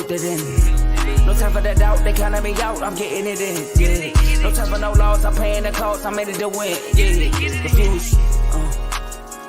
filtered in. No time for the doubt, they counting me out, I'm getting it in, yeah. No time for no loss, I'm paying the cost, I'm in it to win, yeah. Refuse,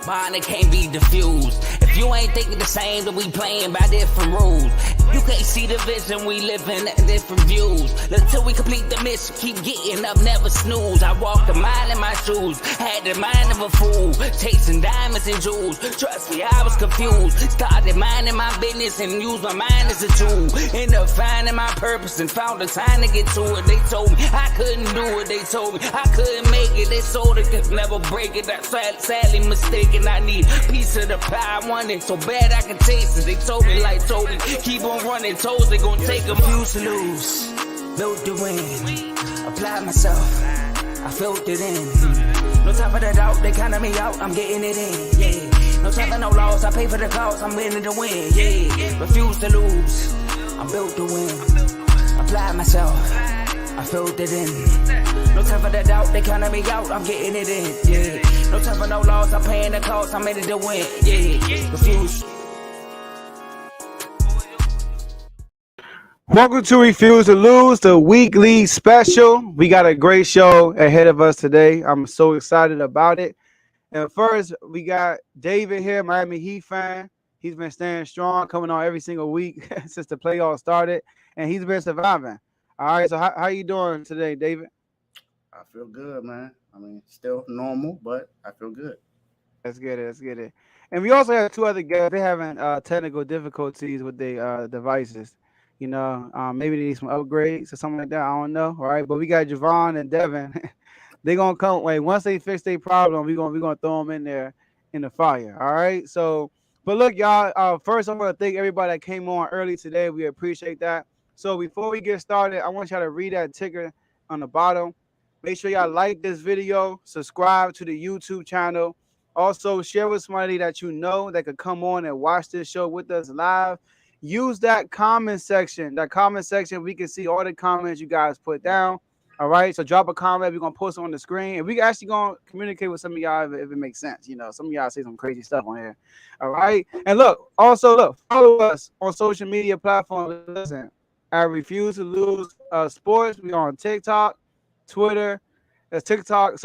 mine it can't be diffused. If you ain't thinking the same, then we playing by different rules. You can't see the vision, we living at different views. Until we complete the mission, keep getting up, never snooze. I walked a mile in my shoes, had the mind of a fool, chasing diamonds and jewels. Trust me, I was confused. Started minding my business and used my mind as a tool. Ended up finding my purpose and found the time to get to it. They told me I couldn't do it, they told me I couldn't make it. They sold it, could never break it. That's sadly mistaken. I need a piece of the pie, I want it so bad I can taste it. They told me like Toby, keep on running toes, they gon' take them. Refuse to lose, built to win, apply myself, I filtered in. No time for the doubt, they counting me out, I'm getting it in, yeah. No time for no loss, I pay for the cost, I'm winning to win, yeah. Refuse to lose, I'm built to win, apply myself, I filtered in. No time for the doubt, they counting me out, I'm getting it in, yeah. No time for no loss, I'm paying the cost, I'm in it to win, yeah. Refuse. Welcome to Refuse to Lose, the weekly special. We got a great show ahead of us today. I'm so excited about it. And first, we got David here, Miami Heat fan. He's been staying strong, coming on every single week since the playoffs started, and he's been surviving. All right, so how you doing today, David? I feel good, man. I mean, still normal, but I feel good. Let's get it. And we also have two other guys. They're having technical difficulties with their devices. You know, maybe they need some upgrades or something like that. I don't know. All right, but we got Javon and Devinne. They gonna come. Wait, once they fix their problem, we gonna throw them in there in the fire. All right. So, but look, y'all. First, I want to thank everybody that came on early today. We appreciate that. So before we get started, I want y'all to read that ticker on the bottom. Make sure y'all like this video, subscribe to the YouTube channel. Also, share with somebody that you know that could come on and watch this show with us live. Use that comment section. We can see all the comments you guys put down. All right. So drop a comment. We're gonna post it on the screen, and we actually gonna communicate with some of y'all if it makes sense. You know, some of y'all say some crazy stuff on here. All right. And look, follow us on social media platforms. Listen, I Refuse to Lose Sports. We on TikTok, Twitter. Instagram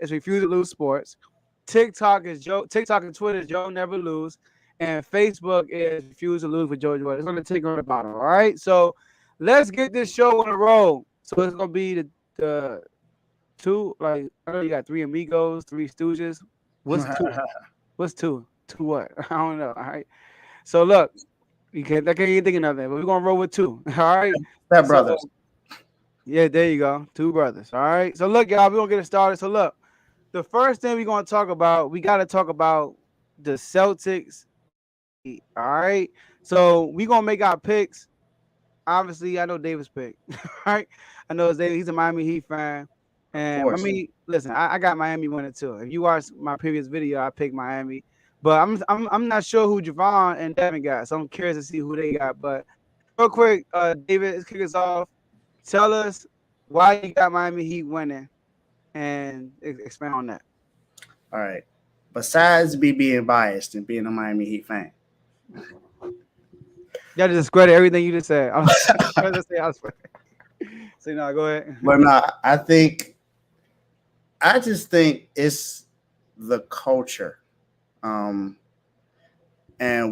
is Refuse to Lose Sports. TikTok and Twitter is Joe Never Lose. And Facebook is Refuse to Lose with Joe Jordan. It's going to take on the bottom. All right. So let's get this show on the roll. So it's going to be the two, like, I know you got three Amigos, three Stooges. What's two? What's two? Two what? I don't know. All right. So look, I can't even think of nothing, but we're going to roll with two. All right. Step brothers. Yeah, there you go. Two brothers. All right. So look, y'all, we're going to get it started. So look, the first thing we're going to talk about, we got to talk about the Celtics. All right. So we're going to make our picks. Obviously, I know David's pick. All right. I know it's David. He's a Miami Heat fan. And I mean, listen, I got Miami winning too. If you watch my previous video, I picked Miami. But I'm not sure who Javon and Devinne got. So I'm curious to see who they got. But real quick, David, let's kick us off. Tell us why you got Miami Heat winning and expand on that. All right. Besides me being biased and being a Miami Heat fan. Y'all just discredit everything you just said. I was trying to say I was so no, go ahead. But no, I just think it's the culture. And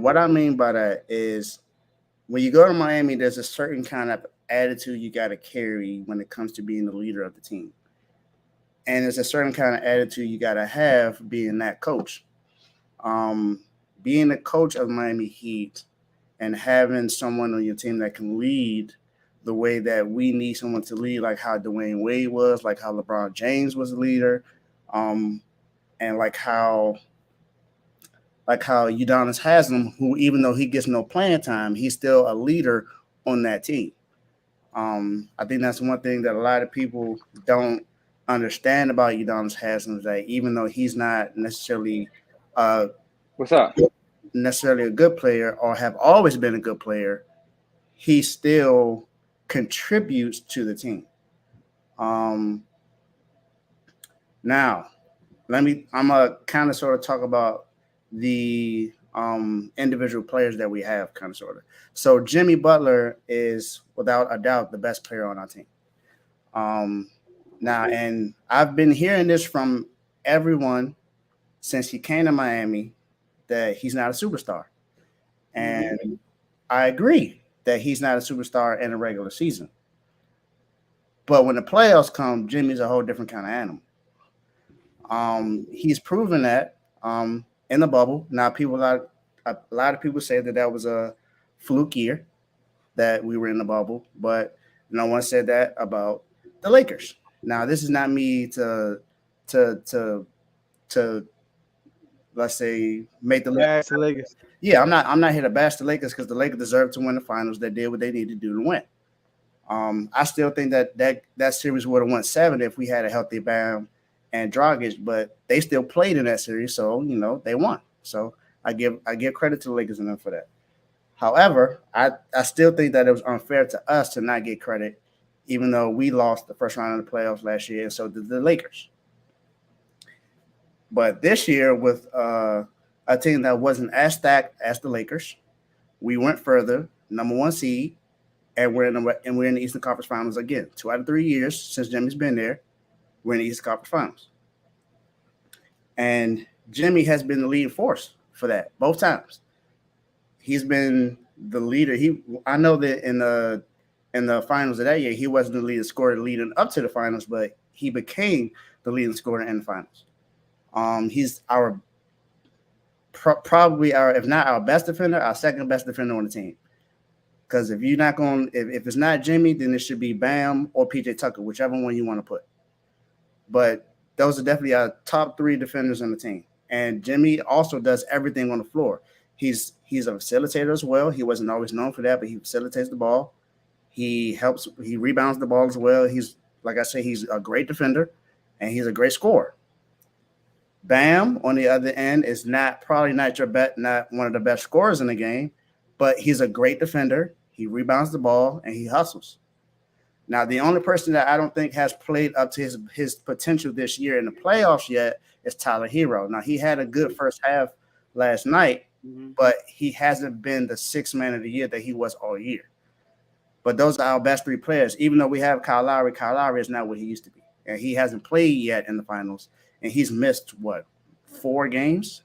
what I mean by that is when you go to Miami, there's a certain kind of attitude you got to carry when it comes to being the leader of the team. And there's a certain kind of attitude you got to have being that coach. Being the coach of Miami Heat and having someone on your team that can lead the way that we need someone to lead, like how Dwayne Wade was, like how LeBron James was a leader, and like how Udonis Haslem, who even though he gets no playing time, he's still a leader on that team. I think that's one thing that a lot of people don't understand about Udonis Haslem is that even though he's not necessarily necessarily a good player or have always been a good player, he still contributes to the team. Now, I'm gonna kind of sort of talk about the individual players that we have, kind of sort of. So Jimmy Butler is without a doubt the best player on our team. Um, Now, and I've been hearing this from everyone since he came to Miami that he's not a superstar, and I agree that he's not a superstar in a regular season. But when the playoffs come, Jimmy's a whole different kind of animal. He's proven that in the bubble. Now, a lot of people say that that was a fluke year that we were in the bubble, but no one said that about the Lakers. Now, this is not me to to let's say make the Bash the Lakers. yeah. I'm not here to bash the Lakers because the Lakers deserve to win the finals. They did what they needed to do to win. I still think that series would have won 7 if we had a healthy Bam and Dragic, but they still played in that series, so they won. So I give credit to the Lakers and them for that. However, I still think that it was unfair to us to not get credit, even though we lost the first round of the playoffs last year, and so did the Lakers. But this year, with a team that wasn't as stacked as the Lakers, we went further, number 1 seed, and we're in the Eastern Conference Finals again. 2 out of 3 years since Jimmy's been there, we're in the Eastern Conference Finals, and Jimmy has been the leading force for that both times. He's been the leader. I know that in the finals of that year, he wasn't the leading scorer leading up to the finals, but he became the leading scorer in the finals. He's probably if not our best defender, our second best defender on the team. Because if you're not going, if it's not Jimmy, then it should be Bam or PJ Tucker, whichever one you want to put. But those are definitely our top 3 defenders on the team. And Jimmy also does everything on the floor. He's a facilitator as well. He wasn't always known for that, but he facilitates the ball. He rebounds the ball as well. He's, like I say, he's a great defender, and he's a great scorer. Bam, on the other end, is probably not one of the best scorers in the game, but he's a great defender. He rebounds the ball, and he hustles. Now, the only person that I don't think has played up to his potential this year in the playoffs yet is Tyler Hero. Now, he had a good first half last night, but he hasn't been the 6th man of the year that he was all year. But those are our best 3 players. Even though we have Kyle Lowry is not what he used to be. And he hasn't played yet in the finals. And he's missed, 4 games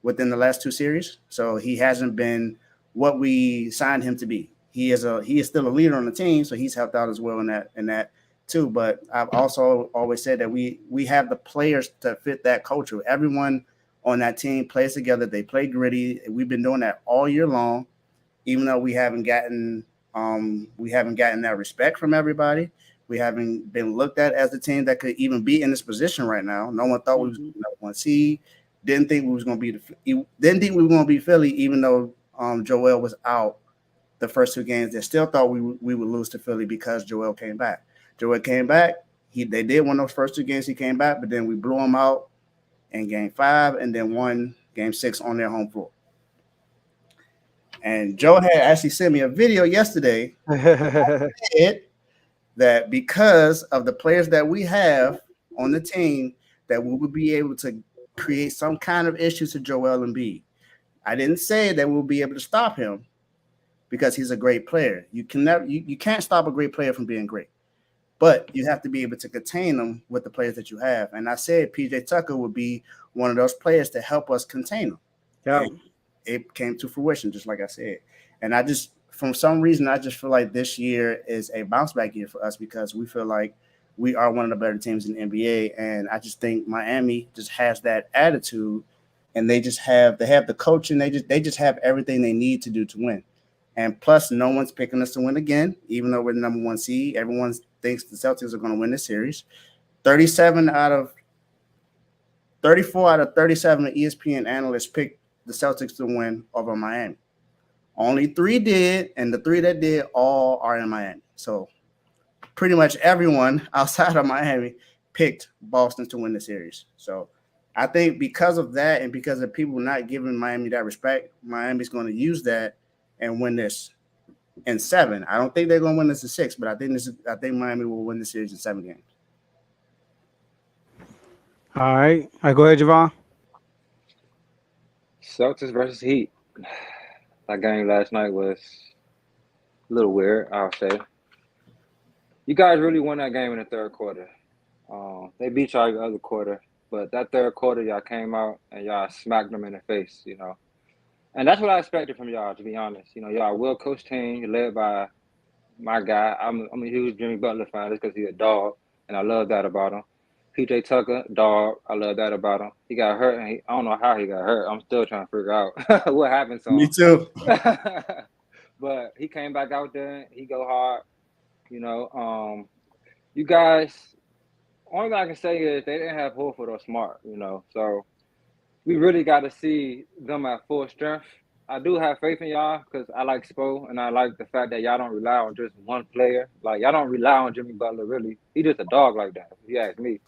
within the last 2 series? So he hasn't been what we signed him to be. He is still a leader on the team, so he's helped out as well in that too. But I've also always said that we have the players to fit that culture. Everyone on that team plays together. They play gritty. We've been doing that all year long, even though we haven't gotten that respect from everybody. We haven't been looked at as the team that could even be in this position right now. No one thought we was going to number 1 seed. Didn't think we were going to be Philly, even though Joel was out the first 2 games. They still thought we would lose to Philly because Joel came back. Joel came back. They did win those first 2 games. He came back, but then we blew him out in Game 5 and then won Game 6 on their home floor. And Joe had actually sent me a video yesterday that because of the players that we have on the team, that we would be able to create some kind of issues to Joel Embiid. I didn't say that we'll be able to stop him because he's a great player. You can't stop a great player from being great, but you have to be able to contain them with the players that you have. And I said PJ Tucker would be one of those players to help us contain them. Yeah. And it came to fruition, just like I said. And for some reason, I just feel like this year is a bounce back year for us because we feel like we are one of the better teams in the NBA. And I just think Miami just has that attitude, and they have the coaching. They just have everything they need to do to win. And plus, no one's picking us to win again, even though we're the number 1 seed. Everyone thinks the Celtics are going to win this series. 34 out of 37 ESPN analysts picked the Celtics to win over Miami. Only 3 did, and the 3 that did all are in Miami. So pretty much everyone outside of Miami picked Boston to win the series. So I think because of that and because of people not giving Miami that respect, Miami's going to use that and win this in 7. I don't think they're going to win this in 6, but I think Miami will win the series in 7 games. All right. Go ahead, Javon. Celtics versus Heat. That game last night was a little weird, I'll say. You guys really won that game in the third quarter. They beat y'all the other quarter, but that third quarter, y'all came out and y'all smacked them in the face, you know. And that's what I expected from y'all, to be honest. You know, y'all a well-coached team led by my guy. I'm a huge Jimmy Butler fan just because he's a dog, and I love that about him. PJ Tucker, dog. I love that about him. He got hurt, and I don't know how he got hurt. I'm still trying to figure out what happened to him. Me too. But he came back out there. He go hard. You know, you guys, only thing I can say is they didn't have Horford or Smart, you know. So we really got to see them at full strength. I do have faith in y'all because I like Spo, and I like the fact that y'all don't rely on just one player. Like, y'all don't rely on Jimmy Butler, really. He just a dog like that, if you ask me.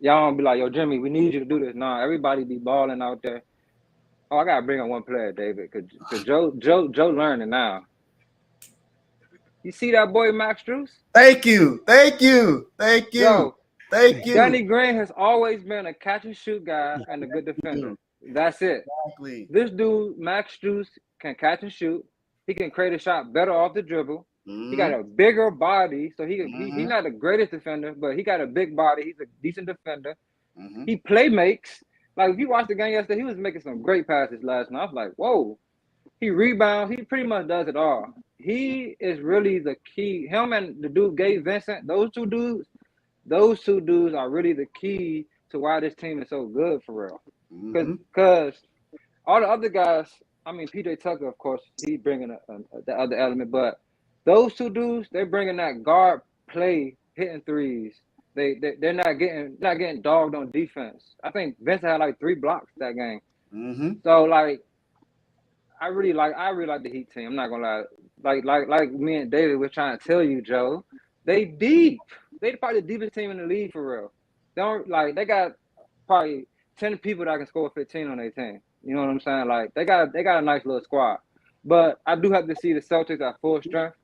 Y'all don't be like, yo, Jimmy, we need you to do this. Nah, everybody be balling out there. Oh, I got to bring on one player, David, because Joe learning now. You see that boy, Max Strus? Thank you. Yo, Thank you. Danny Green has always been a catch-and-shoot guy and a good defender. That's it. Exactly. This dude, Max Strus, can catch and shoot. He can create a shot better off the dribble. He got a bigger body, so he's not the greatest defender, but he got a big body. He's a decent defender. He play makes. Like, if you watched the game yesterday, he was making some great passes last night. I was like, whoa. He rebounds. He pretty much does it all. He is really the key. Him and the dude, Gabe Vincent, those two dudes are really the key to why this team is so good for real. Because all the other guys, I mean, PJ Tucker, of course, he's bringing the other element, but those two dudes, they're bringing that guard play, hitting threes. They're not getting dogged on defense. I think Vincent had like 3 blocks that game. So like, I really like the Heat team. I'm not gonna lie. Like me and David were trying to tell you, Joe, they deep. They probably the deepest team in the league for real. They got probably 10 people that can score 15 on their team. You know what I'm saying? Like, they got a nice little squad. But I do have to see the Celtics at full strength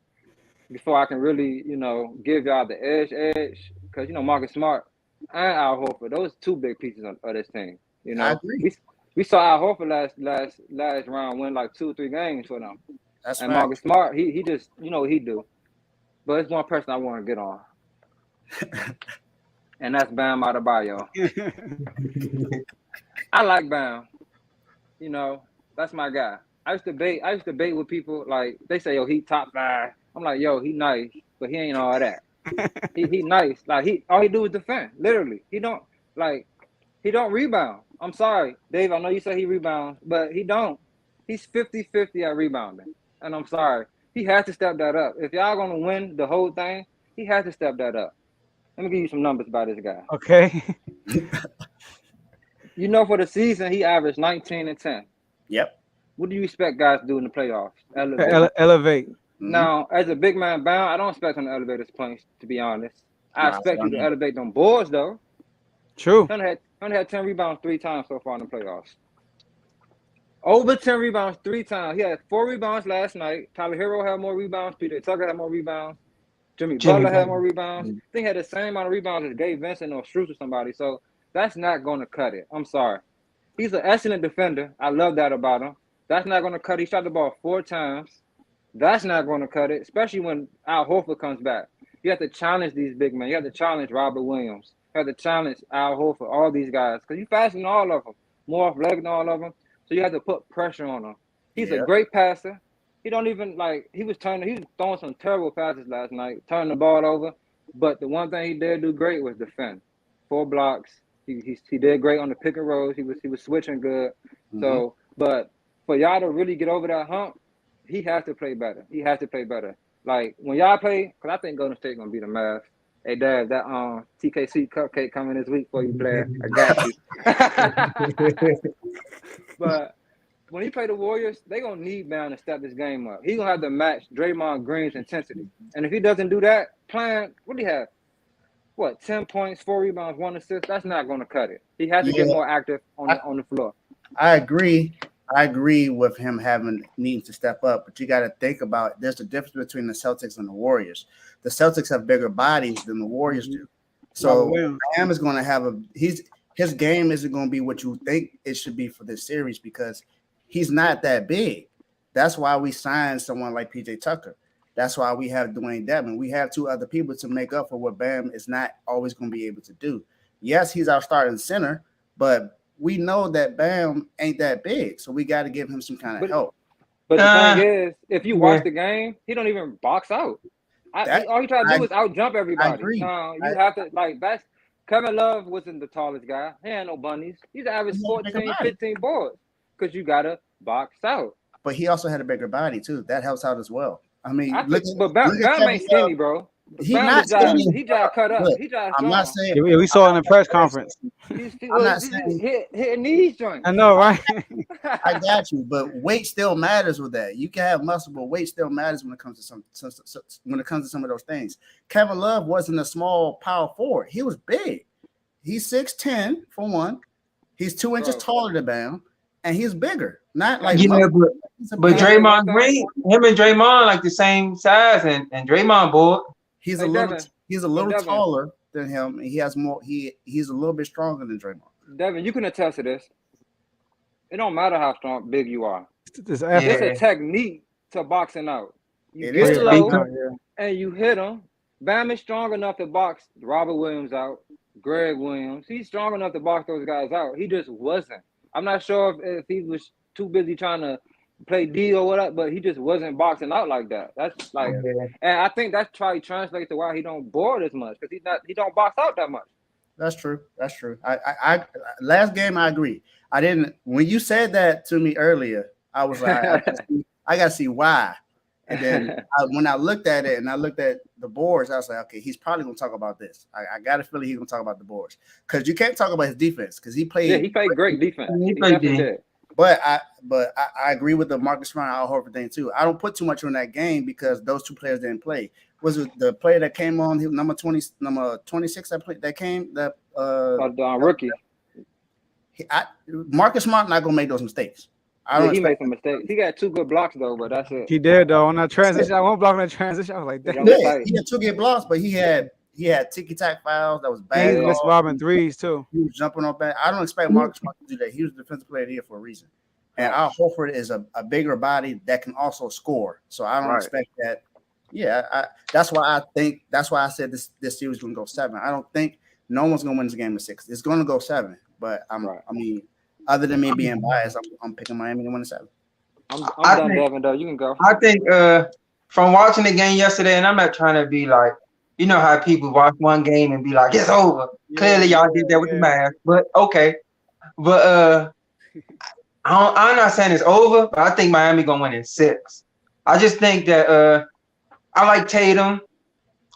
before I can really, you know, give y'all the edge. Because, you know, Marcus Smart and Al Horford, those 2 big pieces of this team. You know, I agree. We saw Al Horford last round win like 2 or 3 games for them. That's and right. Marcus Smart, he just, you know what he do. But it's one person I want to get on. And that's Bam Adebayo. I like Bam. You know, that's my guy. I used to debate with people, like, they say, yo, he top 5. I'm like, yo, he nice, but he ain't all that. he nice. Like, all he do is defend, literally. He don't rebound. I'm sorry, Dave, I know you say he rebounds, but he don't. He's 50-50 at rebounding. And I'm sorry. He has to step that up. If y'all going to win the whole thing, he has to step that up. Let me give you some numbers about this guy. Okay. You know, for the season, he averaged 19 and 10. Yep. What do you expect guys to do in the playoffs? Elevate. Now, as a big man bound, I don't expect him to elevate his points, to be honest. I expect you to elevate them boards, though. True. He only had 10 rebounds 3 times so far in the playoffs. Over 10 rebounds 3 times. He had 4 rebounds last night. Tyler Hero had more rebounds. PJ Tucker had more rebounds. Jimmy Butler had more rebounds. I think he had the same amount of rebounds as Gabe Vincent or Strus or somebody. So that's not going to cut it. I'm sorry. He's an excellent defender. I love that about him. That's not going to cut it. He shot the ball 4 times. That's not going to cut it, especially when Al Horford comes back. You have to challenge these big men. You have to challenge Robert Williams. You have to challenge Al Horford, all these guys, because you're faster than all of them, more athletic than all of them. So you have to put pressure on him. He's a great passer. He don't even, like, he was throwing some terrible passes last night, turning the ball over. But the one thing he did do great was defend. 4 blocks. He did great on the pick and rolls. He was switching good. So, but for y'all to really get over that hump, he has to play better. He has to play better. Like, when y'all play, because I think Golden State going to beat the Mavs. Hey, Dad, that TKC cupcake coming this week for you, player. I got you. But when he play the Warriors, they going to need Brown to step this game up. He going to have to match Draymond Green's intensity. And if he doesn't do that, what do he have? 10 points, 4 rebounds, 1 assist? That's not going to cut it. He has to get more active on the floor. I agree with him needing to step up, but you got to think about there's a difference between the Celtics and the Warriors. The Celtics have bigger bodies than the Warriors do. So Bam is going to have his game isn't going to be what you think it should be for this series because he's not that big. That's why we signed someone like PJ Tucker. That's why we have Dwayne Dedmon. We have 2 other people to make up for what Bam is not always going to be able to do. Yes, he's our starting center, but we know that Bam ain't that big, so we got to give him some kind of help. But the thing is, if you watch the game, he don't even box out. All he try to do is out jump everybody. I agree. You have to that's Kevin Love wasn't the tallest guy. He had no bunnies. He's average 14, 15 boards because you gotta box out. But he also had a bigger body too. That helps out as well. I mean, but Bam ain't skinny, bro. He's not skinny. He just cut up. I'm not saying. Yeah, we saw it in the press conference. I'm not saying hit knees joint. I know, right? I got you, but weight still matters with that. You can have muscle, but weight still matters when it comes to some of those things. Kevin Love wasn't a small power forward. He was big. He's 6'10" for one. He's 2 inches taller than Bam, and he's bigger. Not like but Draymond Green, him and Draymond like the same size, and Draymond boy. He's a little taller than him, and he has more. He's a little bit stronger than Draymond. Devin, you can attest to this. It don't matter how big you are. It's a technique to boxing out. You get low and you hit him. Bam is strong enough to box Robert Williams out, Greg Williams. He's strong enough to box those guys out. He just wasn't. I'm not sure if he was too busy trying to play D or whatever, but he just wasn't boxing out like that. That's like, and I think that's probably translates to why he don't board as much because he don't box out that much. That's true. I last game I agree. I didn't when you said that to me earlier. I was like, I gotta see why. And then when I looked at it and I looked at the boards, I was like, okay, he's probably gonna talk about this. I got a feeling he's gonna talk about the boards because you can't talk about his defense because he played. Yeah, he played great defense. He played. But I agree with the Marcus Smart Al Horford thing too. I don't put too much on that game because those 2 players didn't play. Was it the player that came on number 26 that came the rookie? Marcus Smart not gonna make those mistakes. He made some mistakes. He got 2 good blocks though, but that's it. He did though on that transition. I won't block on that transition. I was like, damn. Yeah, he had 2 good blocks, but he had ticky-tack fouls that was bad. He was robbing threes too. He was jumping off that. I don't expect Marcus Smart to do that. He was the defensive player of the year for a reason. And Al Horford is a bigger body that can also score. So I don't expect that. Yeah, that's why I said this series is gonna go 7. I don't think no one's gonna win this game of 6. It's gonna go 7. But I mean, other than me being biased, I'm picking Miami to win 7. I'm done, Devin, though. You can go. I think from watching the game yesterday, and I'm not trying to be like, you know how people watch one game and be like, it's over. Clearly, y'all did that with the math, but okay. But I'm not saying it's over, but I think Miami gonna win in 6. I just think that I like Tatum,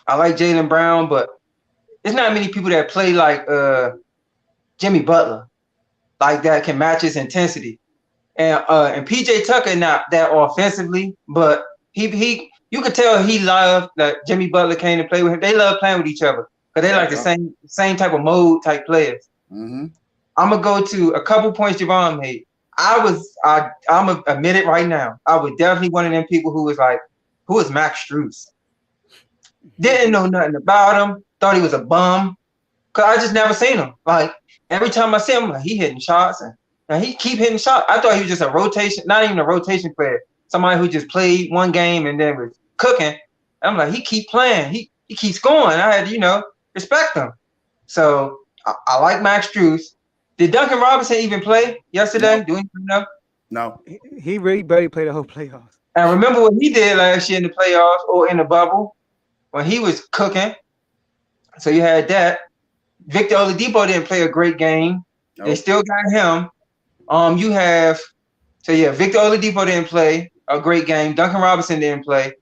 I like Jaylen Brown, but there's not many people that play like Jimmy Butler, like that can match his intensity. And PJ Tucker not that offensively, but he you could tell he loved that Jimmy Butler came to play with him. They love playing with each other because they like the same type of mode type players. Mm-hmm. I'm gonna go to a couple points Javon made. I'm gonna admit it right now. I was definitely one of them people who was like, who is Max Strus? Didn't know nothing about him. Thought he was a bum. Cause I just never seen him. Like every time I see him, like, he hitting shots and he keep hitting shots. I thought he was just a rotation, not even a rotation player. Somebody who just played one game and then was cooking. And I'm like, he keep playing. He keeps going. I had to, respect him. So I like Max Strus. Did Duncan Robinson even play yesterday? No. Do you know? No. He really barely played the whole playoffs. And remember what he did last year in the playoffs or in the bubble when he was cooking. So you had that. Victor Oladipo didn't play a great game. Nope. They still got him. Victor Oladipo didn't play a great game. Duncan Robinson didn't play.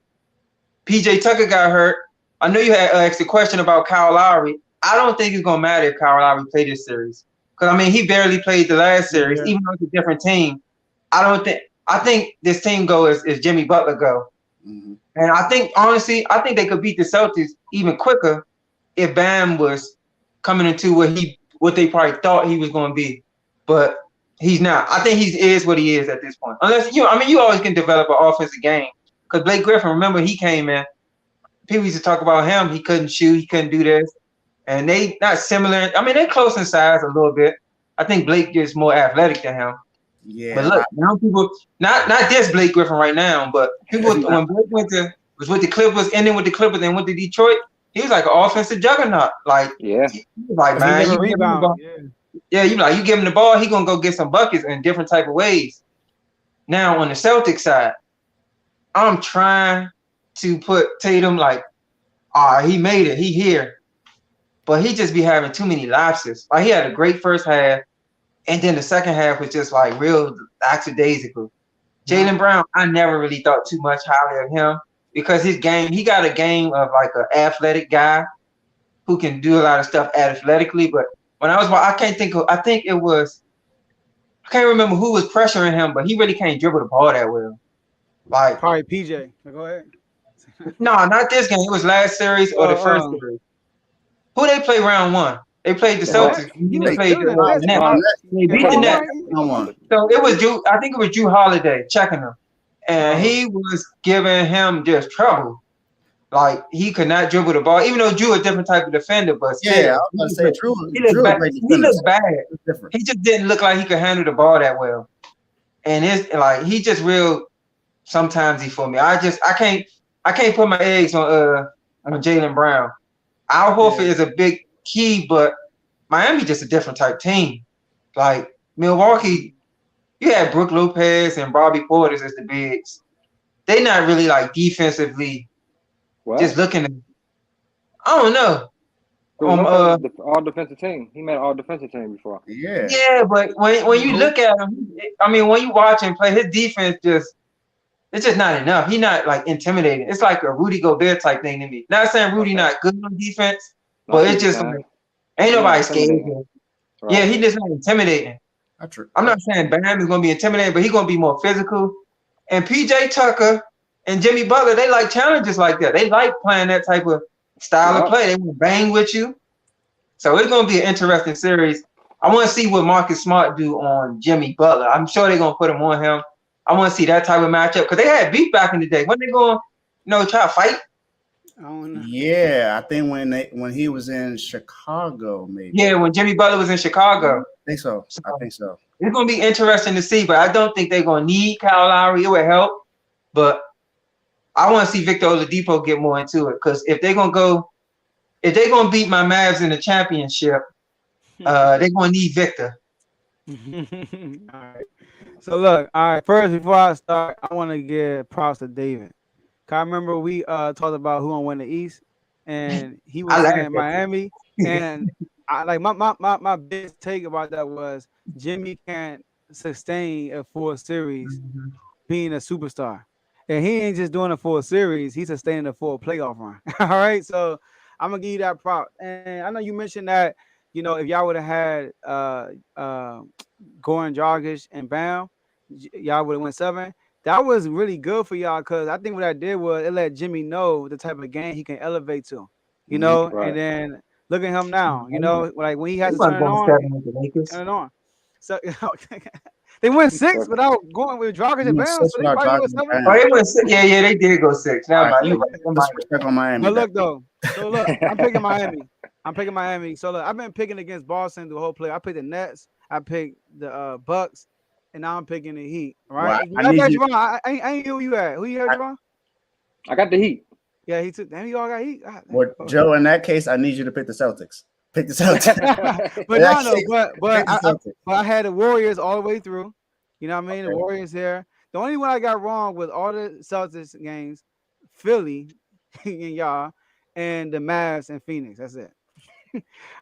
PJ Tucker got hurt. I know you had asked a question about Kyle Lowry. I don't think it's gonna matter if Kyle Lowry played this series. Because he barely played the last series, even though it's a different team. I think this team go is Jimmy Butler go. Mm-hmm. And I think they could beat the Celtics even quicker if Bam was coming into what they probably thought he was going to be. But he's not. I think he is what he is at this point. Unless you always can develop an offensive game. Because Blake Griffin, remember, he came in. People used to talk about him. He couldn't shoot. He couldn't do this. and they not similar. I mean, they're close in size a little bit. I think Blake is more athletic than him. Yeah, But look, now people not this Blake Griffin right now, but people when Blake was with the Clippers, ending with the Clippers and went to Detroit, he was like an offensive juggernaut. Like, Yeah. he was like, man, you give him the ball. Yeah, you give him the ball, he gonna go get some buckets in different type of ways. Now on the Celtics side, I'm trying to put Tatum like, he made it, he here. But he just be having too many lapses. Like, he had a great first half, and then the second half was just like real lackadaisical. Jaylen Brown, I never really thought too much highly of him because his game, he got a game of like an athletic guy who can do a lot of stuff athletically. But when I was, I can't remember who was pressuring him, but he really can't dribble the ball that well. Like, probably PJ. Go ahead. No, not this game. It was last series or the first series. Who they play round one? They played the Celtics. They played the Nets. They beat the Nets. So it was I think it was Drew Holiday checking him. And he was giving him just trouble. Like, he could not dribble the ball, even though Drew a different type of defender. But still, yeah, I was going to say Drew. He looked bad. He just didn't look like he could handle the ball that well. And it's like he just real sometimes for me. I can't put my eggs on Jaylen Brown. Al Horford is a big key, but Miami just a different type team. Like Milwaukee, you had Brook Lopez and Bobby Portis as the bigs. They not really like defensively just looking at. I don't know. All defensive team. He made an all defensive team before. Yeah. Yeah, but when you look at him, I mean, when you watch him play, his defense it's just not enough. He's not like intimidating. It's like a Rudy Gobert type thing to me. Not saying Rudy not good on defense, but it's just like ain't nobody scared of him. Right. Yeah, he just not intimidating. That's true. I'm not saying Bam is gonna be intimidating, but he's gonna be more physical. And PJ Tucker and Jimmy Butler, they like challenges like that. They like playing that type of style of play. They want to bang with you. So it's gonna be an interesting series. I want to see what Marcus Smart do on Jimmy Butler. I'm sure they're gonna put him on him. I want to see that type of matchup because they had beef back in the day. When they going, try to fight? I don't know. Yeah, I think when he was in Chicago, maybe. Yeah, when Jimmy Butler was in Chicago. I think so. It's gonna be interesting to see, but I don't think they're gonna need Kyle Lowry. It would help, but I want to see Victor Oladipo get more into it because if they're gonna beat my Mavs in the championship, they're gonna need Victor. All right. So look, all right. First, before I start, I want to give props to David. I remember we talked about who gonna win the East, and he was saying Miami. And I like my biggest take about that was Jimmy can't sustain a full series being a superstar, and he ain't just doing a full series; he's sustaining a full playoff run. All right, so I'm gonna give you that prop. And I know you mentioned that if y'all would have had Goran Dragic and Bam, y'all would have went 7. That was really good for y'all because I think what that did was it let Jimmy know the type of game he can elevate to, Right. And then look at him now, like when he has to turn it on. So they went 6 without going with Dragic and Bam. So they probably went 7. Oh, they went 6. Yeah, they did go 6. Now, Respect on Miami. But look though, I'm picking Miami. So look, I've been picking against Boston the whole play. I picked the Nets. I picked the Bucks. And now I'm picking the Heat. Right? Javon, I ain't who you at. Who you had, Javon? I got the Heat. Yeah, he took. Damn, you all got Heat. Well, Joe, in that case, I need you to pick the Celtics. Pick the Celtics. but I had the Warriors all the way through. You know what I mean? Okay. The Warriors here. The only one I got wrong with all the Celtics games, Philly and y'all, and the Mavs and Phoenix. That's it.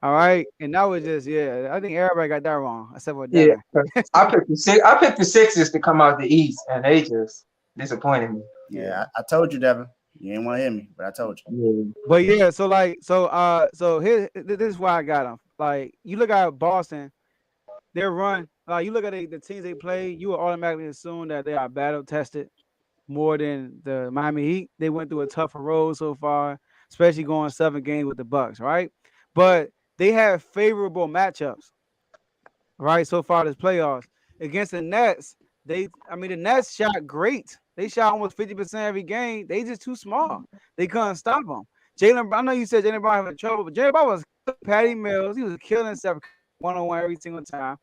All right, and that was just I think everybody got that wrong except for Devin. I picked the Sixers to come out the East, and they just disappointed me. Yeah, I told you, Devin. You didn't want to hear me, but I told you. Yeah. But so here, this is why I got them. Like you look at Boston, their run. You look at the teams they play, you will automatically assume that they are battle tested more than the Miami Heat. They went through a tougher road so far, especially going 7 games with the Bucks, right? But they have favorable matchups, right? So far this playoffs against the Nets, the Nets shot great. They shot almost 50% every game. They just too small. They couldn't stop them. I know you said Jaylen Brown having trouble, but Jaylen Brown was Patty Mills. He was killing Steph 1-on-1 every single time.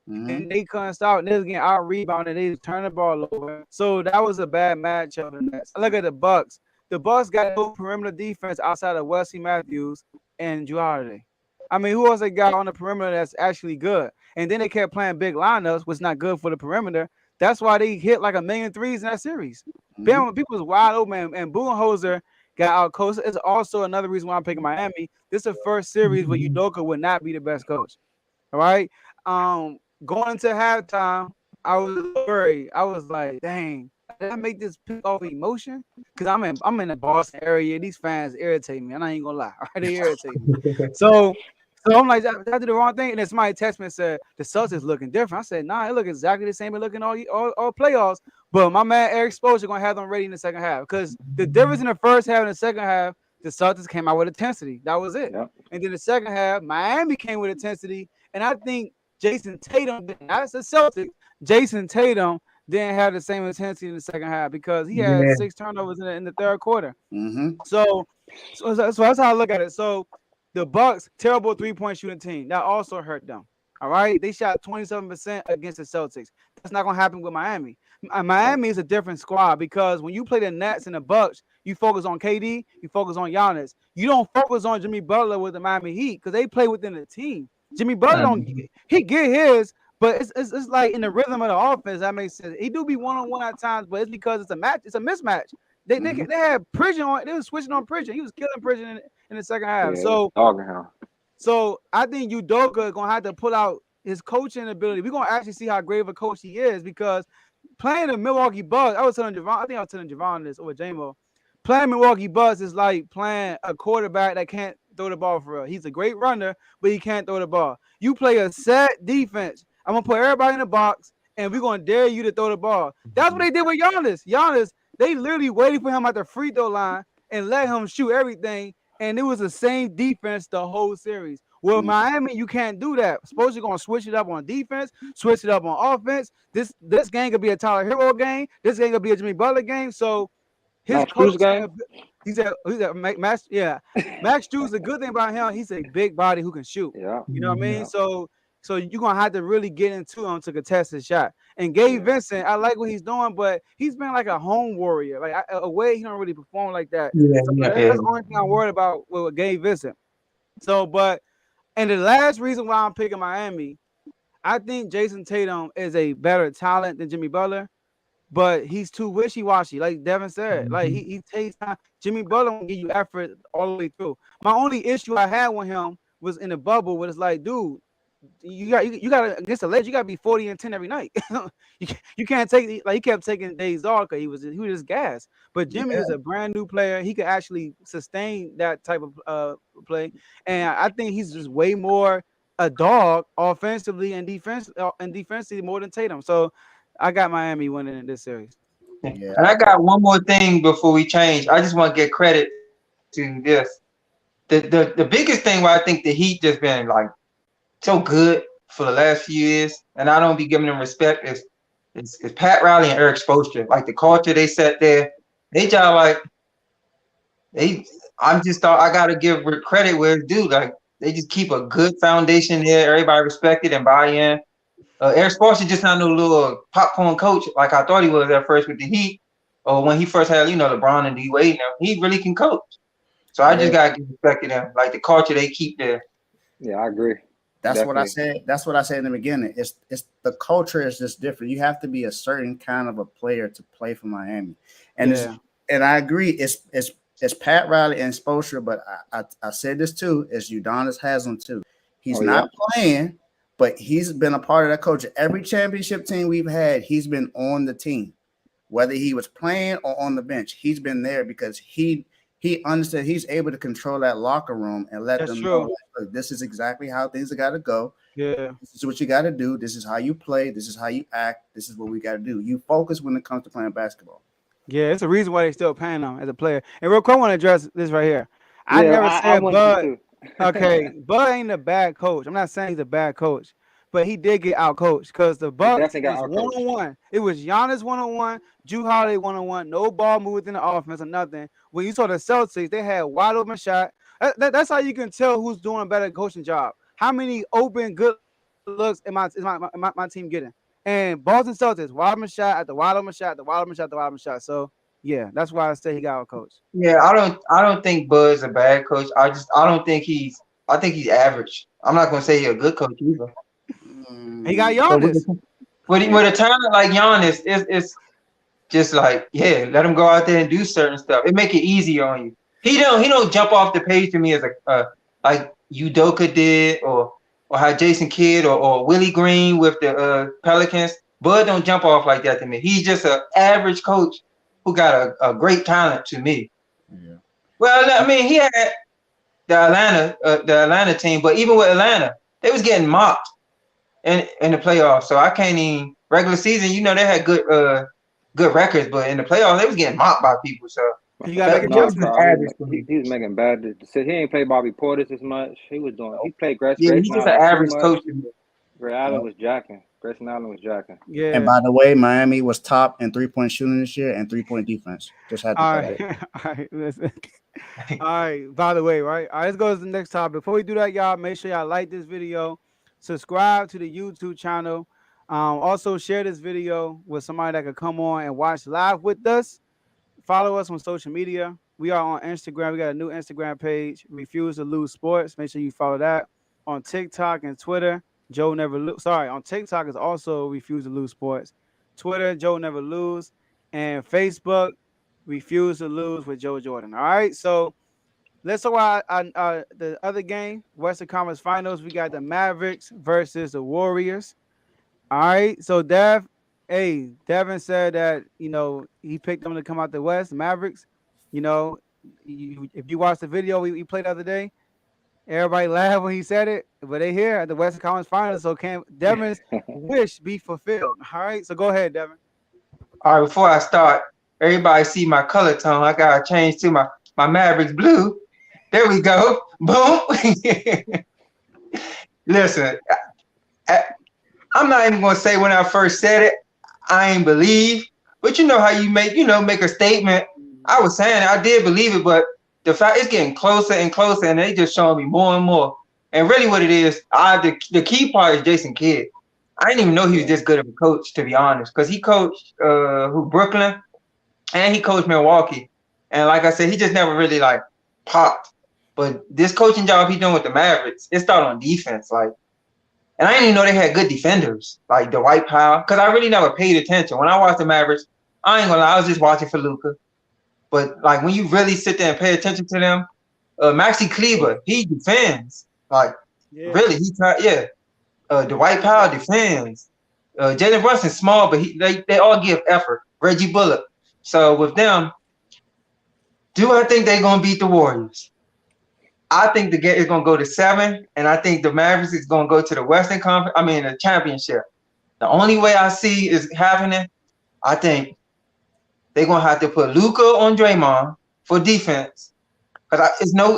Mm-hmm. And they couldn't stop. They was getting out rebounded. They was turning the ball over. So that was a bad matchup. I look at the Bucks. The Bucks got no perimeter defense outside of Wesley Matthews and Drew Holiday. I mean, who else they got on the perimeter that's actually good? And then they kept playing big lineups, which is not good for the perimeter. That's why they hit like 1,000,000 threes in that series. Mm-hmm. People was wide open, and Budenholzer got out coached. It's also another reason why I'm picking Miami. This is the first series where Udoka would not be the best coach. All right. Going into halftime, I was worried. I was like, dang, did I make this pick off emotion? Because I'm in the Boston area. These fans irritate me. And I ain't gonna lie. They irritate me. So I'm like, did I do the wrong thing? And then somebody texted me and said the Celtics looking different. I said, nah, it look exactly the same. It looking all playoffs. But my man Eric Spoelstra gonna have them ready in the second half. Because the difference in the first half and the second half, the Celtics came out with intensity. That was it. Yep. And then the second half, Miami came with intensity. And I think Jason Tatum, that's the Celtics. Jason Tatum didn't have the same intensity in the second half because he had 6 turnovers in the third quarter. Mm-hmm. So that's how I look at it. So the Bucks, terrible 3-point shooting team. That also hurt them. All right. They shot 27% against the Celtics. That's not going to happen with Miami. Miami is a different squad because when you play the Nets and the Bucks, you focus on KD, you focus on Giannis. You don't focus on Jimmy Butler with the Miami Heat because they play within the team. Jimmy Butler he get his, but it's like in the rhythm of the offense. That makes sense. He do be one-on-one at times, but it's because it's a match. It's a mismatch. They had Pridgeon on. They was switching on Pridgeon. He was killing Pridgeon in the second half. Yeah, so I think Udoka is gonna have to pull out his coaching ability. We're gonna actually see how great of a coach he is because playing the Milwaukee Bucks. I was telling Javon this over JMO. Playing Milwaukee Bucks is like playing a quarterback that can't throw the ball for real. He's a great runner, but he can't throw the ball. You play a set defense. I'm gonna put everybody in the box, and we're gonna dare you to throw the ball. That's what they did with Giannis. Giannis, they literally waited for him at the free throw line and let him shoot everything, and it was the same defense the whole series. Well, Miami, you can't do that. Suppose you're gonna switch it up on defense, switch it up on offense. This game could be a Tyler Hero game. This game could be a Jimmy Butler game. So his coach game. He said Max. Yeah, Max Strus. The good thing about him, he's a big body who can shoot. Yeah, you know what I mean. So you're gonna have to really get into him to contest his shot. And Gabe Vincent, I like what he's doing, but he's been like a home warrior. Like away, he don't really perform like that. That's the only thing I'm worried about with Gabe Vincent. And the last reason why I'm picking Miami, I think Jason Tatum is a better talent than Jimmy Butler. But he's too wishy-washy, like Devinne said. Like he takes time. Jimmy Butler won't give you effort all the way through. My only issue I had with him was in the bubble, where it's like, dude, you got against the Lakers, you got to be 40 and 10 every night. you can't take he kept taking days off because he was just gassed. But Jimmy is a brand new player. He could actually sustain that type of play, and I think he's just way more a dog offensively and defensively more than Tatum. So I got Miami winning in this series. Yeah. And I got one more thing before we change. I just want to get credit to this. The biggest thing why I think the Heat just been like so good for the last few years, and I don't be giving them respect, is Pat Riley and Eric Spoelstra. Like the culture they set there, I just thought I gotta give credit where it's due. Like they just keep a good foundation there. Everybody respect it and buy in. Eric Spoelstra just not no little popcorn coach like I thought he was at first with the Heat, or when he first had LeBron and D Wade. Now he really can coach. So I just gotta give respect to them, like the culture they keep there. Yeah, I agree. That's Definitely. what I said. That's what I said in the beginning. It's the culture is just different. You have to be a certain kind of a player to play for Miami, and and I agree. It's Pat Riley and Spoelstra, but I said this too. It's Udonis Haslam too. He's not playing. But he's been a part of that culture. Every championship team we've had, he's been on the team, whether he was playing or on the bench. He's been there because he understands. He's able to control that locker room and let them know, like, this is exactly how things have got to go. Yeah, this is what you got to do. This is how you play. This is how you act. This is what we got to do. You focus when it comes to playing basketball. Yeah, it's a reason why they still paying him as a player. And real quick, I want to address this right here. I never said Bud. Okay, Bud ain't a bad coach. I'm not saying he's a bad coach, but he did get out coached because the Bucks was 1-on-1. It was Giannis 1-on-1, Jrue Holiday 1-on-1, no ball moved in the offense or nothing. When you saw the Celtics, they had wide open shot. That's how you can tell who's doing a better coaching job. How many open good looks my team getting? And Boston Celtics, wide open shot at the wide open shot, the wide open shot, the wide open shot. So yeah, that's why I say he got a coach. Yeah, I don't think Bud's a bad coach. I don't think I think he's average. I'm not gonna say he's a good coach either. He got But Giannis. with a talent like Giannis, it's just like, yeah, let him go out there and do certain stuff. It make it easier on you. He don't jump off the page to me as a like Udoka did, or how Jason Kidd or Willie Green with the Pelicans. Bud don't jump off like that to me. He's just an average coach who got a great talent to me. Yeah. Well, I mean, he had the Atlanta team, but even with Atlanta, they was getting mocked in the playoffs. So I can't even regular season. You know, they had good records, but in the playoffs, they was getting mocked by people. So You got No, to he's making bad decisions. He ain't played Bobby Portis as much. He played Grayson yeah, he's just an average coach to me. Grayson Allen was jacking. Grayson Allen was jacking. Yeah. And by the way, Miami was top in 3-point shooting this year and 3-point defense. Just had to All say right. All right. Listen. All right. By the way, right? All right, let's go to the next topic. Before we do that, y'all, make sure y'all like this video, subscribe to the YouTube channel. Also share this video with somebody that could come on and watch live with us. Follow us on social media. We are on Instagram. We got a new Instagram page, Refuse to Lose Sports. Make sure you follow that. On TikTok and Twitter, Joe Never Lose. Sorry, on TikTok is also Refuse to Lose Sports. Twitter, Joe Never Lose. And Facebook, Refuse to Lose with Joe Jordan. All right, so let's talk about the other game, Western Conference Finals. We got the Mavericks versus the Warriors. All right, so Devin said that, he picked them to come out the West, Mavericks. If you watch the video we played the other day, everybody laughed when he said it, but they here at the Western Conference Finals, so can Devin's wish be fulfilled? All right, so go ahead, Devin. All right, before I start, everybody see my color tone. I gotta change to my Mavericks blue. There we go. Boom. Listen, I'm not even gonna say when I first said it, I ain't believe, but you know how you make a statement. I was saying I did believe it, but the fact it's getting closer and closer, and they just showing me more and more. And really, what it is, the key part is Jason Kidd. I didn't even know he was this good of a coach, to be honest, because he coached Brooklyn, and he coached Milwaukee, and like I said, he just never really like popped. But this coaching job he's doing with the Mavericks, it started on defense, like. And I didn't even know they had good defenders, like Dwight Powell, because I really never paid attention. When I watched the Mavericks, I ain't gonna lie, I was just watching for Luca. But like when you really sit there and pay attention to them, Maxi Kleber, he defends. Like really, Dwight Powell defends. Jalen Brunson's small, but they all give effort. Reggie Bullock. So with them, do I think they're gonna beat the Warriors? I think the game is going to go to 7, and I think the Mavericks is going to go to the Western Conference. I mean, the championship. The only way I see is happening, I think they're going to have to put Luca on Draymond for defense, because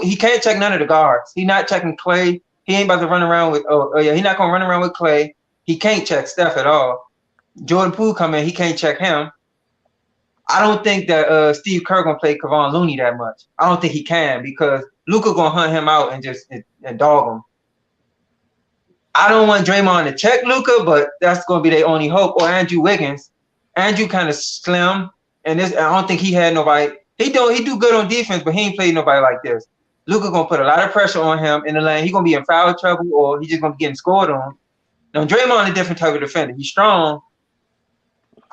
he can't check none of the guards. He's not checking Clay. He ain't about to run around with. He's not going to run around with Clay. He can't check Steph at all. Jordan Poole come in, he can't check him. I don't think that Steve Kerr gonna play Kevon Looney that much. I don't think he can, because Luka gonna hunt him out and just and dog him. I don't want Draymond to check Luka, but that's gonna be their only hope. Or Andrew Wiggins. Andrew kind of slim, and I don't think he had nobody. He do good on defense, but he ain't played nobody like this. Luka gonna put a lot of pressure on him in the lane. He gonna be in foul trouble, or he just gonna be getting scored on. Now Draymond a different type of defender. He's strong.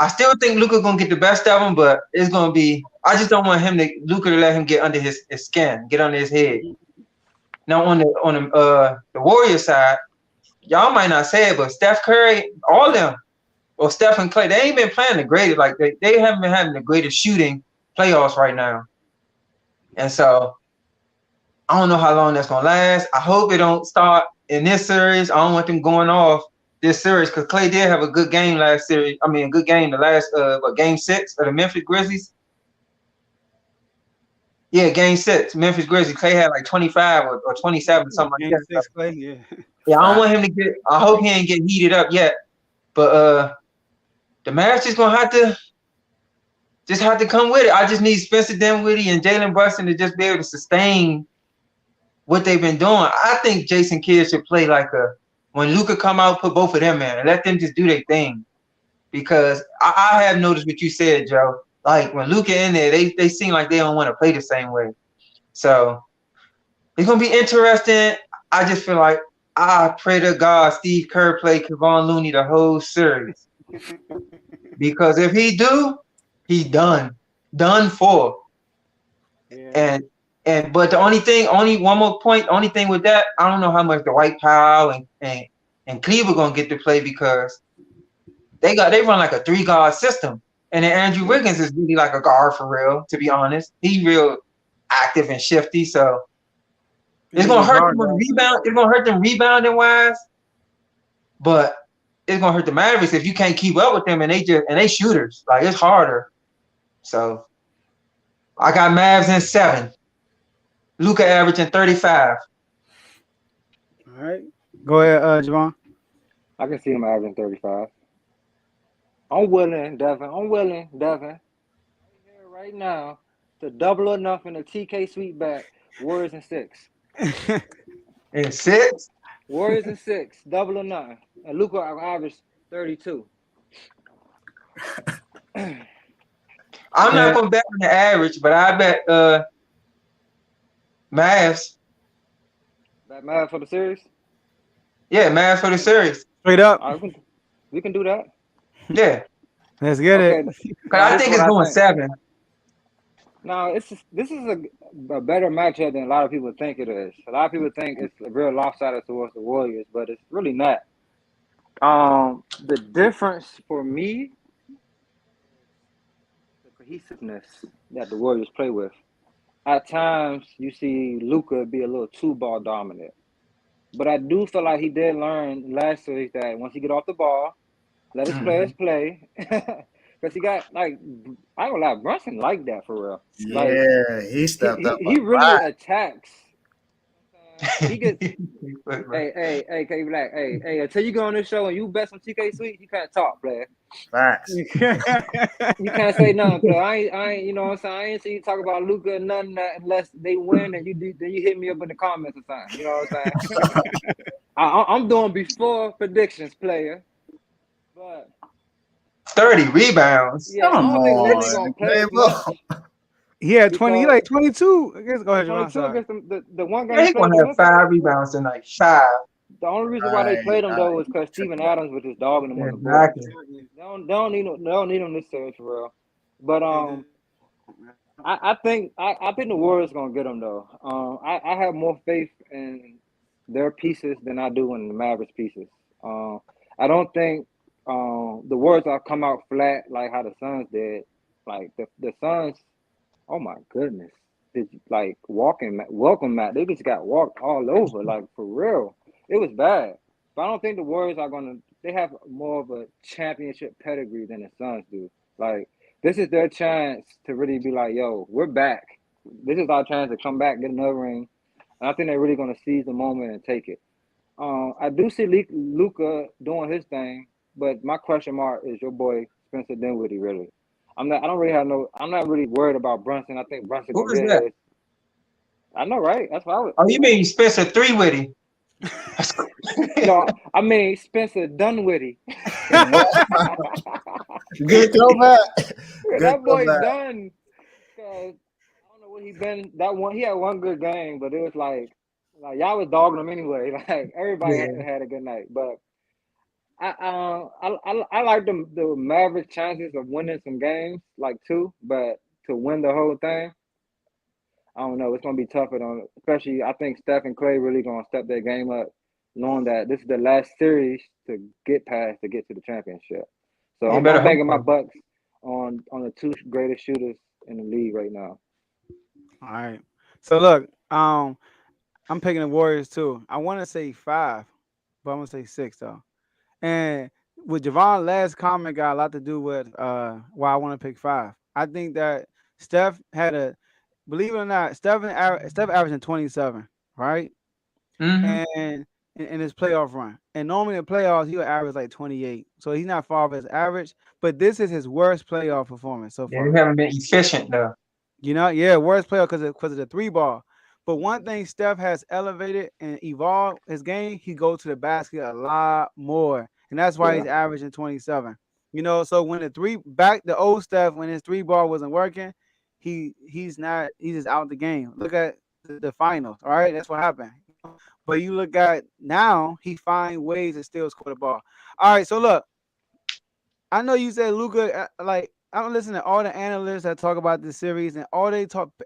I still think Luka gonna get the best of him, but it's gonna be. I just don't want Luka to let him get under his skin, get under his head. Now on the Warriors side, y'all might not say it, but Steph Curry, all of them, or Steph and Clay, they ain't been playing the greatest. Like they haven't been having the greatest shooting playoffs right now, and so I don't know how long that's gonna last. I hope it don't start in this series. I don't want them going off this series, because Clay did have a good game last series. I mean, a good game the last game 6 of the Memphis Grizzlies. Yeah, game 6, Memphis Grizzlies. Clay had like 25 or 27, something like that. 6, Clay, yeah. Yeah, I don't want him to get. I hope he ain't get heated up yet. But the Mavs just gonna have to come with it. I just need Spencer Dinwiddie and Jalen Brunson to just be able to sustain what they've been doing. I think Jason Kidd should play like when Luca come out, put both of them in and let them just do their thing. Because I have noticed what you said, Joe. Like when Luca in there, they seem like they don't want to play the same way. So it's gonna be interesting. I just feel like I pray to God Steve Kerr play Kevon Looney the whole series. Because if he do, he done for. Yeah. But only one more point, only thing with that, I don't know how much the White Powell and Cleveland gonna get to play because they run like a 3-guard system. And then Andrew Wiggins is really like a guard for real, to be honest. He's real active and shifty, so it's gonna hurt them on the rebound. It's gonna hurt them rebounding wise, but it's gonna hurt the Mavericks if you can't keep up with them and they shooters. Like it's harder. So I got Mavs in 7. Luca averaging 35. All right. Go ahead, Javon. I can see him averaging 35. I'm willing, Devin, right now to double or nothing a TK Sweetback. Warriors in 6. In 6? Warriors in 6. Double or nothing. And Luca average 32. I'm not gonna bet on the average, but I bet Mavs. Bet Mavs for the series? Yeah, Mavs for the series. Straight up. We can do that. Yeah. Let's get it. Because I think it's going 7. No, this is a better matchup than a lot of people think it is. A lot of people think it's a real lopsided towards the Warriors, but it's really not. The difference for me, the cohesiveness that the Warriors play with. At times, you see Luca be a little too ball dominant. But I do feel like he did learn last series that once he get off the ball, let his players play. Because he got, like, I ain't gonna lie, Brunson like that for real. Like, Yeah, he stepped up. He really attacks. He gets, hey, K Black, hey, until you go on this show and you bet some TK Sweet, you can't talk, player. Facts. You can't say nothing, player. I ain't, you know what I'm saying? I ain't see you talk about Luca and nothing that unless they win and then you hit me up in the comments or something. You know what I'm saying? I'm doing before predictions, player. But 30 rebounds. yeah, Come I don't think Lily on, gonna play as Lambo. much. He had 20. He like 22. I guess. Go ahead, Javon. 22 against the one game. Yeah, he's going to have 5 rebounds tonight. 5. The only reason why they played him though is because Steven Adams was just dogging him on the board. Exactly. They don't need him this series for real. But I think the Warriors gonna get him though. I have more faith in their pieces than I do in the Mavericks pieces. I don't think the Warriors will come out flat like how the Suns did. Like the Suns, oh my goodness, like welcome mat. They just got walked all over, like for real. It was bad. But I don't think the Warriors are gonna. They have more of a championship pedigree than the Suns do. Like this is their chance to really be like, yo, we're back. This is our chance to come back, get another ring. And I think they're really gonna seize the moment and take it. I do see Luca doing his thing, but my question mark is your boy Spencer Dinwiddie. Really, I'm not really worried about Brunson. I think Brunson Who gonna is get that? his. I know, right? That's what I was. Oh, you mean Spencer Dinwiddie? No, I mean Spencer Dinwiddie. Good throwback. That boy done. Because I don't know what he been. He had one good game, but it was like y'all was dogging him anyway. Like everybody had a good night, but I like the Mavericks' chances of winning some games, like 2, but to win the whole thing, I don't know. It's gonna be tougher on, especially I think Steph and Clay really gonna step their game up, knowing that this is the last series to get to the championship. So I'm banking my bucks on the 2 greatest shooters in the league right now. All right. So look, I'm picking the Warriors too. I want to say 5, but I'm gonna say 6 though. And with Javon's last comment got a lot to do with why I want to pick 5. I think that Steph had believe it or not, Steph averaging 27, right? Mm-hmm. And in his playoff run. And normally in playoffs, he'll average like 28. So he's not far off his average, but this is his worst playoff performance so far. Yeah, you haven't been efficient though. You know, yeah, worst playoff because of the 3 ball. But one thing Steph has elevated and evolved his game, he goes to the basket a lot more. And that's why he's averaging 27. You know, so when the old Steph, when his 3-ball wasn't working, he's just out the game. Look at the finals, all right? That's what happened. But you look at now, he finds ways to still score the ball. All right, so look, I know you said Luca, like, I'm listening to all the analysts that talk about this series, and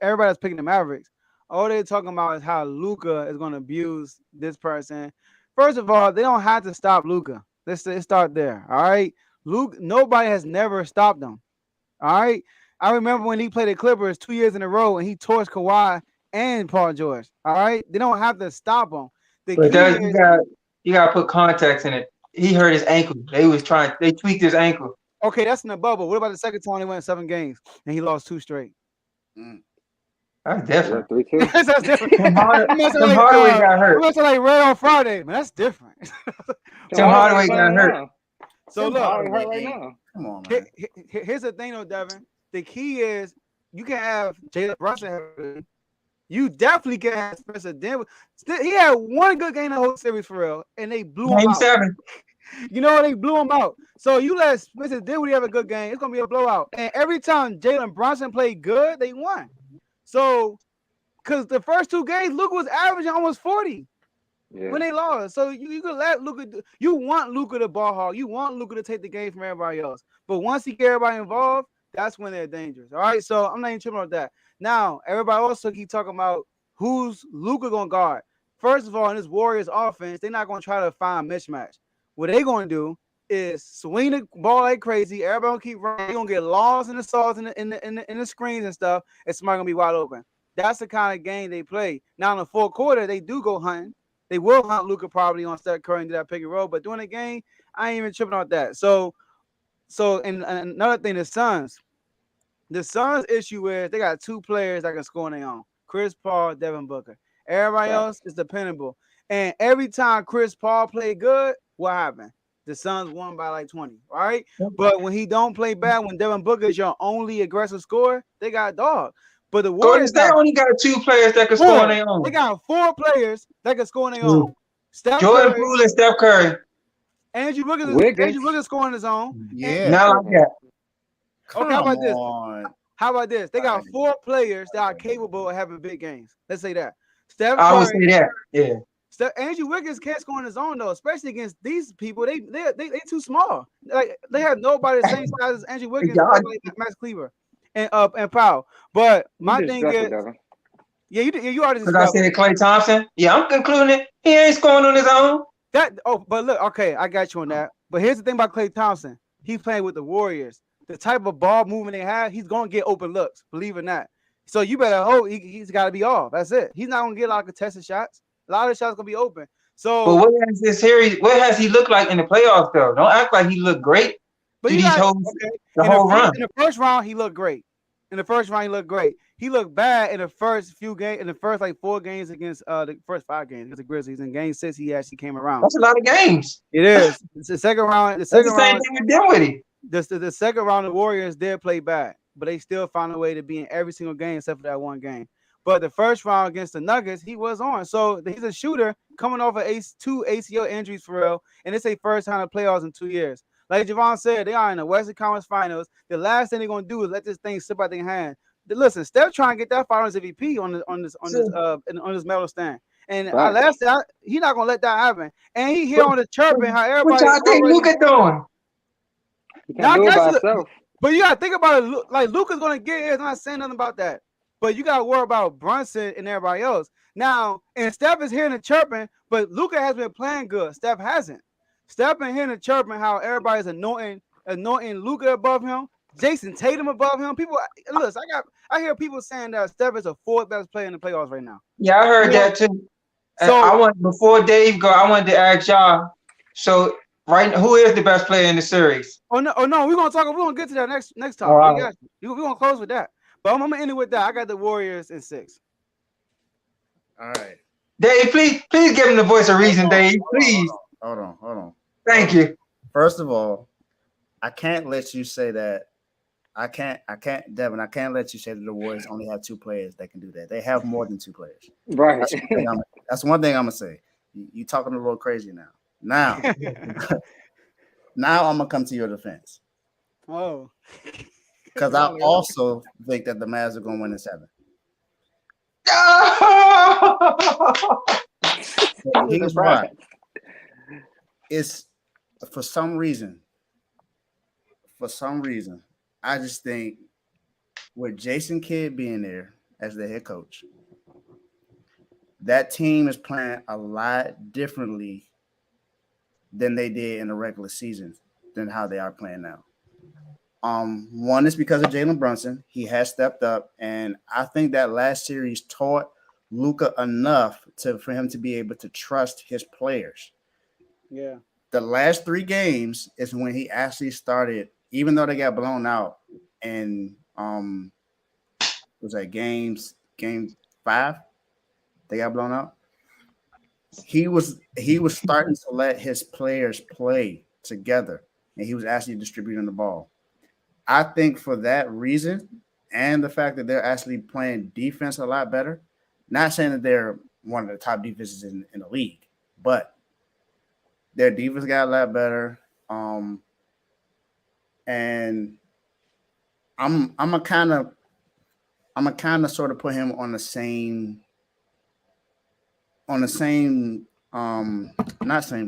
everybody's picking the Mavericks. All they're talking about is how Luca is going to abuse this person. First of all, they don't have to stop Luca. Let's start there. All right. Nobody has never stopped him. All right. I remember when he played the Clippers 2 years in a row and he torched Kawhi and Paul George. All right. They don't have to stop him. You gotta put context in it. He hurt his ankle. They tweaked his ankle. Okay, that's in the bubble. What about the second time he went 7 games and he lost 2 straight? That's different. 3-2. That's different. Tim Hardaway got hurt. It must have like red on Friday, man. That's different. Tim Hardaway got hurt. So Tim Hardaway hurt right now. Come on, man. Here's the thing, though, Devin. The key is you can have Jaylen Brown. You definitely can have Spencer Dinwiddie. He had one good game in the whole series for real, and they blew him out. 7. You know, they blew him out. So you let Spencer Dinwiddie have a good game, it's gonna be a blowout. And every time Jalen Brunson played good, they won. So, because the first 2 games, Luka was averaging almost 40 when they lost. So you can let Luka. You want Luka to ball hog. You want Luka to take the game from everybody else. But once he get everybody involved, that's when they're dangerous. All right. So I'm not even tripping on that. Now everybody also keep talking about who's Luka gonna guard. First of all, in this Warriors offense, they're not gonna try to find a mismatch. What they're gonna do is swing the ball like crazy. Everybody gonna keep running. They're gonna get lost in the sauce in the screens and stuff, and somebody gonna be wide open. That's the kind of game they play. Now in the fourth quarter, they do go hunting. They will hunt Luka probably on Steph Curry and do that pick and roll. But during the game, I ain't even tripping on that. So and another thing, the Suns issue is they got 2 players that can score on their own: Chris Paul, Devin Booker. Everybody else is dependable. And every time Chris Paul played good, what happened? The Suns won by like 20, all right? But when he don't play bad, when Devin Booker is your only aggressive scorer, they got dog. But the Warriors only got 2 players that can score on their own. They got 4 players that can score on their own. Jordan Poole and Steph Curry. Andrew Wiggins scoring on his own. Yeah. Not like that. Okay, how about this? They got 4 players that are capable of having big games. Let's say that. Steph Curry, I would say that. Yeah. Andrew Wiggins can't score on his own though, especially against these people. They too small. Like they have nobody the same size as Andrew Wiggins, like Max Cleaver and Powell. But my thing is, you already. Because I said Klay Thompson. Yeah, I'm concluding it. He ain't scoring on his own. But look, okay, I got you on that. But here's the thing about Klay Thompson. He's playing with the Warriors. The type of ball movement they have, he's gonna get open looks. Believe it or not. So you better hope he's got to be off. That's it. He's not gonna get a lot of contested shots. A lot of shots gonna be open. So, but what has he looked like in the playoffs though? Don't act like he looked great. But the whole run. In the first round, he looked great. He looked bad in the first few games. In the first like 4 games against the first 5 games against the Grizzlies. In game 6, he actually came around. That's a lot of games. It is. It's the second round. The same thing with Dinwiddie. The second round, the Warriors did play bad, but they still found a way to be in every single game except for that one game. But the first round against the Nuggets, he was on. So he's a shooter coming off of 2 ACL injuries for real, and it's their first time in the playoffs in 2 years. Like Javon said, they are in the Western Conference Finals. The last thing they're gonna do is let this thing slip out their hand. Listen, Steph trying to get that Finals MVP on this medal stand, and he's not gonna let that happen. And he here on the chirping how everybody. What y'all think Luka doing? He can't do it by himself. But you gotta think about it. Like Luka's gonna get here. It's not saying nothing about that. But you gotta worry about Brunson and everybody else. Now, and Steph is hearing the chirping, but Luka has been playing good. Steph hasn't. Steph been hearing the chirping how everybody's anointing Luka above him, Jason Tatum above him. People, listen, I hear people saying that Steph is a 4th best player in the playoffs right now. Yeah, I heard that too. So before Dave go, I wanted to ask y'all. So who is the best player in the series? Oh no, we're gonna get to that next time. Right. We're gonna close with that. But I'm gonna end it with that. I got the Warriors in 6. All right. Dave, please give him the voice of reason, Dave. Please. Hold on. Thank you. First of all, I can't let you say that I can't, Devin. I can't let you say that the Warriors only have 2 players that can do that. They have more than 2 players. Right. That's one thing I'm gonna say. You talking a little crazy now. Now, now I'm gonna come to your defense. Oh, because I also think that the Mavs are gonna win in 7. Here's why. It's for some reason. I just think with Jason Kidd being there as the head coach, that team is playing a lot differently than they did in the regular season than how they are playing now. One is because of Jaylen Brunson. He has stepped up, and I think that last series taught Luca enough for him to be able to trust his players. Yeah. The last 3 games is when he actually started, even though they got blown out, and was that game 5? They got blown out. He was starting to let his players play together, and he was actually distributing the ball. I think for that reason, and the fact that they're actually playing defense a lot better, not saying that they're one of the top defenses in the league, but their defense got a lot better. And I'm a kind of sort of put him on the same not same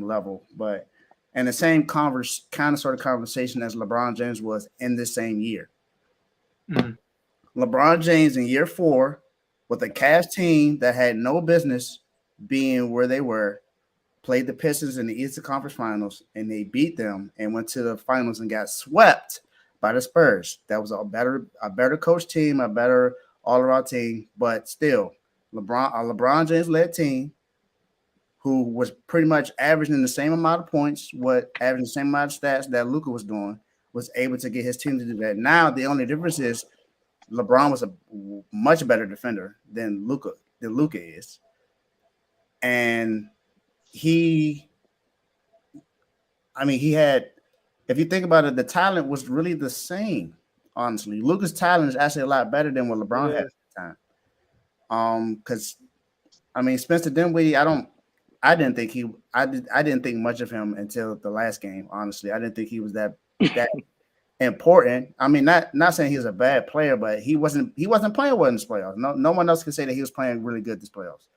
level, but in the same conversation as LeBron James was in this same year. Mm-hmm. LeBron James in year 4 with a Cavs team that had no business being where they were, played the Pistons in the Eastern Conference Finals, and they beat them and went to the finals and got swept by the Spurs. That was a better coach team, a better all-around team, but still, a LeBron James-led team who was pretty much averaging the same amount of points, averaging the same amount of stats that Luca was doing, was able to get his team to do that. Now the only difference is LeBron was a much better defender than Luca is, and he had, if you think about it, the talent was really the same. Honestly, Luca's talent is actually a lot better than what LeBron had at the time. Because Spencer Dinwiddie, I didn't think much of him until the last game. Honestly, I didn't think he was that important. Not saying he was a bad player, but he wasn't playing well in this playoffs. No one else can say that he was playing really good this playoffs.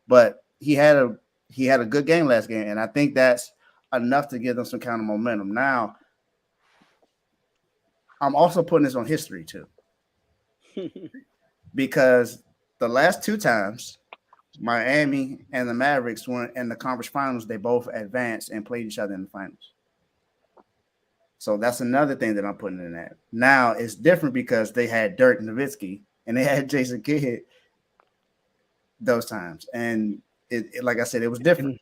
But he had a good game last game, and I think that's enough to give them some kind of momentum. Now, I'm also putting this on history too, because the last 2 times Miami and the Mavericks were in the conference finals, they both advanced and played each other in the finals. So that's another thing that I'm putting in that. Now it's different because they had Dirk Nowitzki and they had Jason Kidd those times, and it like I said, it was different.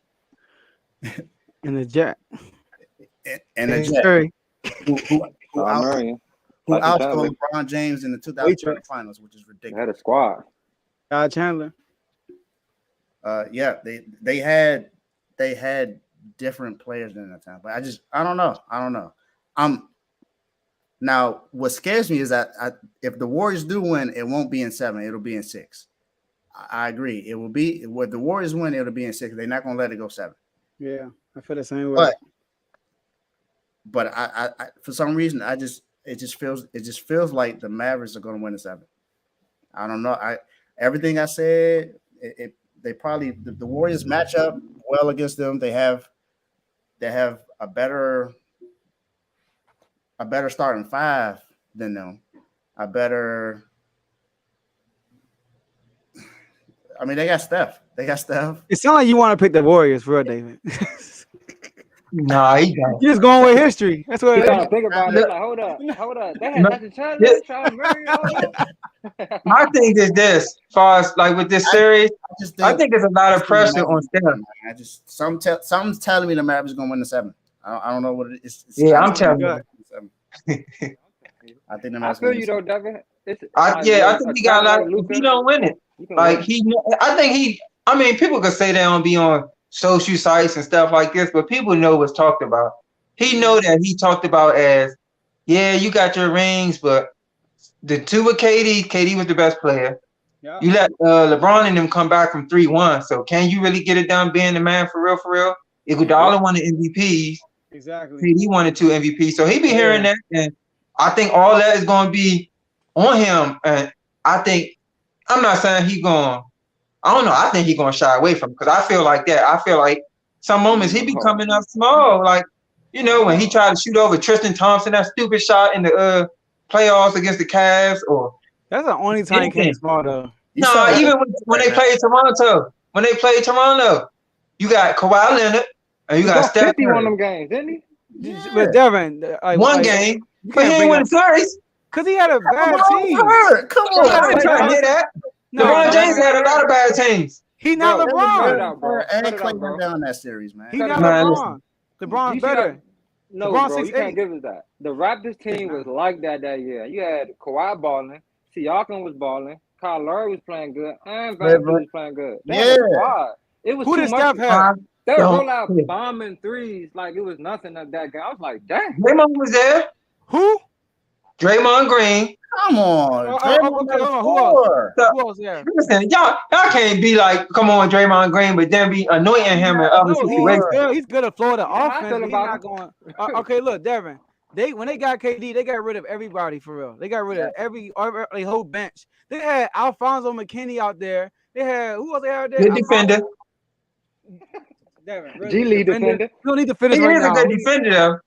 And the Jet. And the Jet. Who outscored LeBron James in the 2020 finals, which is ridiculous. They had a squad. Chandler. Yeah, they had different players during that time, but I don't know. Now what scares me is that if the Warriors do win, it won't be in 7, it'll be in 6. I agree. It will be with the Warriors win, it'll be in 6. They're not gonna let it go 7. Yeah, I feel the same way. But I for some reason it just feels like the Mavericks are gonna win in 7. I don't know. Everything I said, they probably the Warriors match up well against them. They have a better starting 5 than them. They got Steph. It sounds like you want to pick the Warriors for real, David. Nah, he don't. You're just going with history. That's what You gotta think about it. Like, hold up. They had Dr. Charles Murray. My thing is this, as far as like with this series, I think there's a lot of pressure on Steph. Something's telling me the Mavericks are gonna win the 7. I don't know what it is. I'm telling you. I think the I feel you though, Devin. I think he got a lot. If he don't win it, like people could say they don't be on social sites and stuff like this, but people know what's talked about. He know that he talked about as, yeah, you got your rings, but the two with KD. KD was the best player. Yeah. You let LeBron and them come back from 3-1. So can you really get it done being the man for real? For real, Iguodala won the MVPs. Exactly. KD wanted 2 MVPs. So he be hearing that, and I think all that is going to be on him. And I think I'm not saying he going. I don't know. I think he going to shy away from because I feel like that. I feel like some moments he be coming up small, like when he tried to shoot over Tristan Thompson, that stupid shot in the playoffs against the Cavs, or that's the only time he came small though. No, even when they played Toronto, you got Kawhi Leonard and you got Steph Curry. One of them games, didn't he? Yeah. But Devin, one game, but he ain't win the series because he had a bad team. Come on, I ain't trying to hear that. LeBron James had a lot of bad teams. He not LeBron. And Clay went down that series, man. He not LeBron. LeBron's better. No, bro, you can't give us that. The Raptors team was like that year. You had Kawhi balling, Siakam was balling, Kyle Lowry was playing good, and Van was playing good. It was who too did much. Steph have? They would roll out bombing threes like it was nothing at that game. I was like, dang. Draymond was there. Who? Draymond Green. Come on. Who else there? Listen, y'all can't be like, come on, Draymond Green, but then be anointing him in other situations. He's good at Florida offense. He's not going. Okay, look, Devin. When they got KD, they got rid of everybody for real. They got rid of every whole bench. They had Alfonso McKinney out there. They had who else they had there? Good defender. Devin, really G-League defender. You don't need to finish he right is now. a good defender though.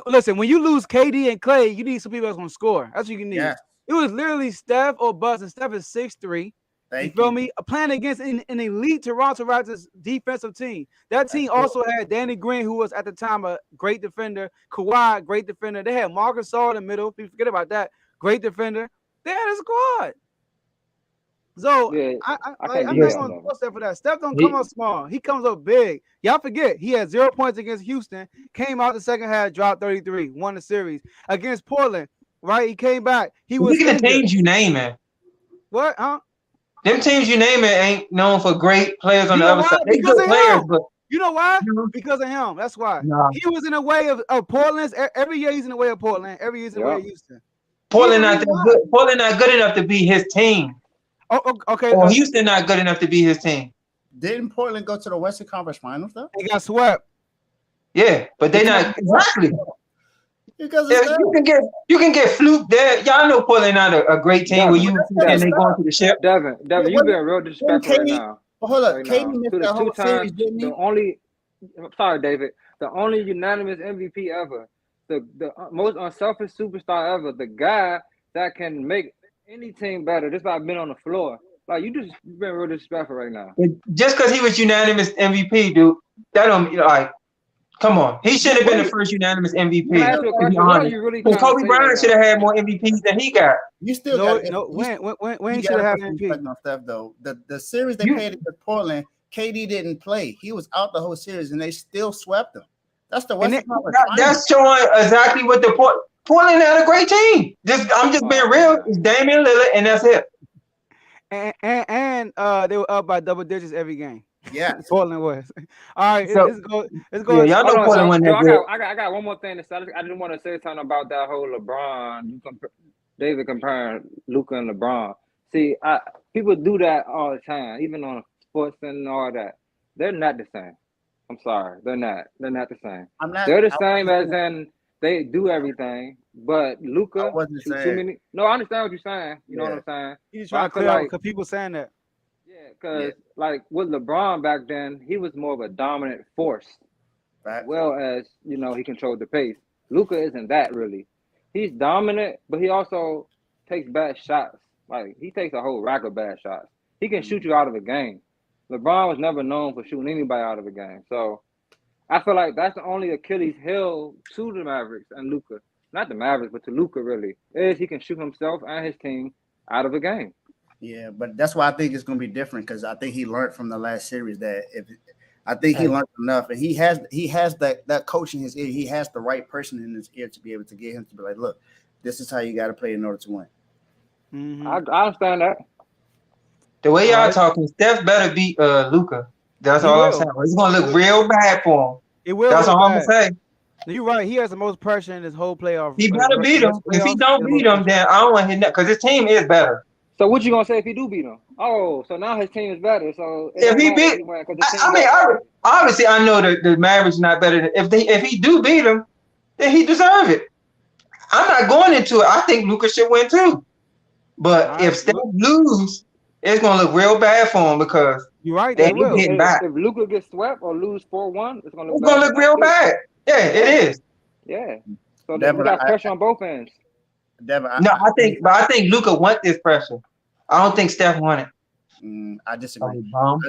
Listen, when you lose KD and Clay, you need some people that's gonna score. That's what you need. Yeah. It was literally Steph or bust, and Steph is 6'3". You feel me? Playing against an elite Toronto Raptors defensive team. That team also had Danny Green, who was at the time a great defender. Kawhi, great defender. They had Marcus Gasol in the middle. People forget about that. Great defender. They had a squad. So I'm not going to Steph for that. Steph don't come up small. He comes up big. Y'all forget he had 0 points against Houston. Came out the second half, dropped 33, won the series against Portland. Right, he came back. He was. Look at the teams you naming. What? Huh? Them teams you naming ain't known for great players on the other side. They good players, but you know why? Because of him. That's why. He was in the way of Portland. Every year he's in the way of Portland. Every year he's in the way of Houston. Portland not that good. Portland not good enough to be his team. Oh, okay. Or Houston not good enough to be his team. Didn't Portland go to the Western Conference Finals though? They got swept. Yeah, but they not exactly. Because you can get fluked there. Y'all know Portland not a great team where you and they going to the ship. Devin, you've been real disrespectful right now. Hold up, KD missed the whole series, didn't he? Sorry, David. The only unanimous MVP ever, the most unselfish superstar ever, the guy that can make any team better. Just by being on the floor. Like you've been real disrespectful right now. Just because he was unanimous MVP, dude, that don't like. Come on, he should have been the first unanimous MVP. Kobe Bryant should have had more MVPs than he got. You still when should have had MVP? On Steph though, the series they played against Portland, KD didn't play. He was out the whole series, and they still swept him. That's the Western Conference. That's showing exactly what the Portland had a great team. I'm just being real. It's Damian Lillard, and that's it. And they were up by double digits every game. Yeah, Portland was. All right, let's go. Yeah, y'all know Portland won that good. I got one more thing to say. I didn't want to say something about that whole LeBron. David comparing Luca and LeBron. See, people do that all the time, even on sports and all that. They're not the same. I'm sorry, they're not. They're not the same. They're the same as in they do everything, but Luca. No, I understand what you're saying. You know what I'm saying? He's trying to clear out because people saying that. Yeah, because like with LeBron back then, he was more of a dominant force, as well as he controlled the pace. Luca isn't that really. He's dominant, but he also takes bad shots. Like he takes a whole rack of bad shots. He can shoot you out of a game. LeBron was never known for shooting anybody out of a game. So I feel like that's the only Achilles heel to the Mavericks and Luca. Not the Mavericks, but to Luca really, is he can shoot himself and his team out of a game. Yeah, but that's why I think it's going to be different because I think he learned from the last series that he learned enough, and he has that coach in his ear. He has the right person in his ear to be able to get him to be like, look, this is how you got to play in order to win. Mm-hmm. I understand that. The way y'all talking, Steph better beat Luca. That's all I'm saying. It's going to look real bad for him. It will. That's all I'm going to say. You're right. He has the most pressure in this whole playoff. He better beat him. If he don't beat him, then I don't want to hit that because his team is better. So what you gonna say if he do beat him? Oh, so now his team is better. So it If don't he matter if beat, he win because the team I mean, better. obviously I know the Mavericks not better than if he do beat him, then he deserve it. I'm not going into it. I think Luca should win too. But if Steph lose, it's gonna look real bad for him because you're right. they They ain't will. getting back. If Luca gets swept or lose 4-1, it's gonna look It's bad. gonna look real bad. Yeah, it is. Yeah. So Devin, we got pressure on both ends. Devin, I think Luca want this pressure. I don't think Steph want it. I disagree. Oh,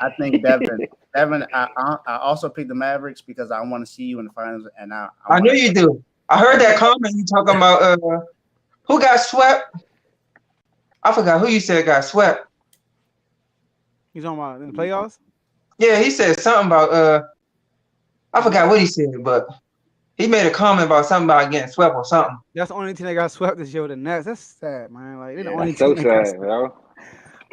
I think Devin, I also picked the Mavericks because I want to see you in the finals, and I knew you do. I heard that comment you talking about. Who got swept? I forgot who you said got swept. You talking about in the playoffs? Yeah, he said something about I forgot what he said, but he made a comment about something about getting swept or something. That's the only team that got swept this year with the Nets. That's sad, man. Like they're the only That's team so that got sad, swept. bro.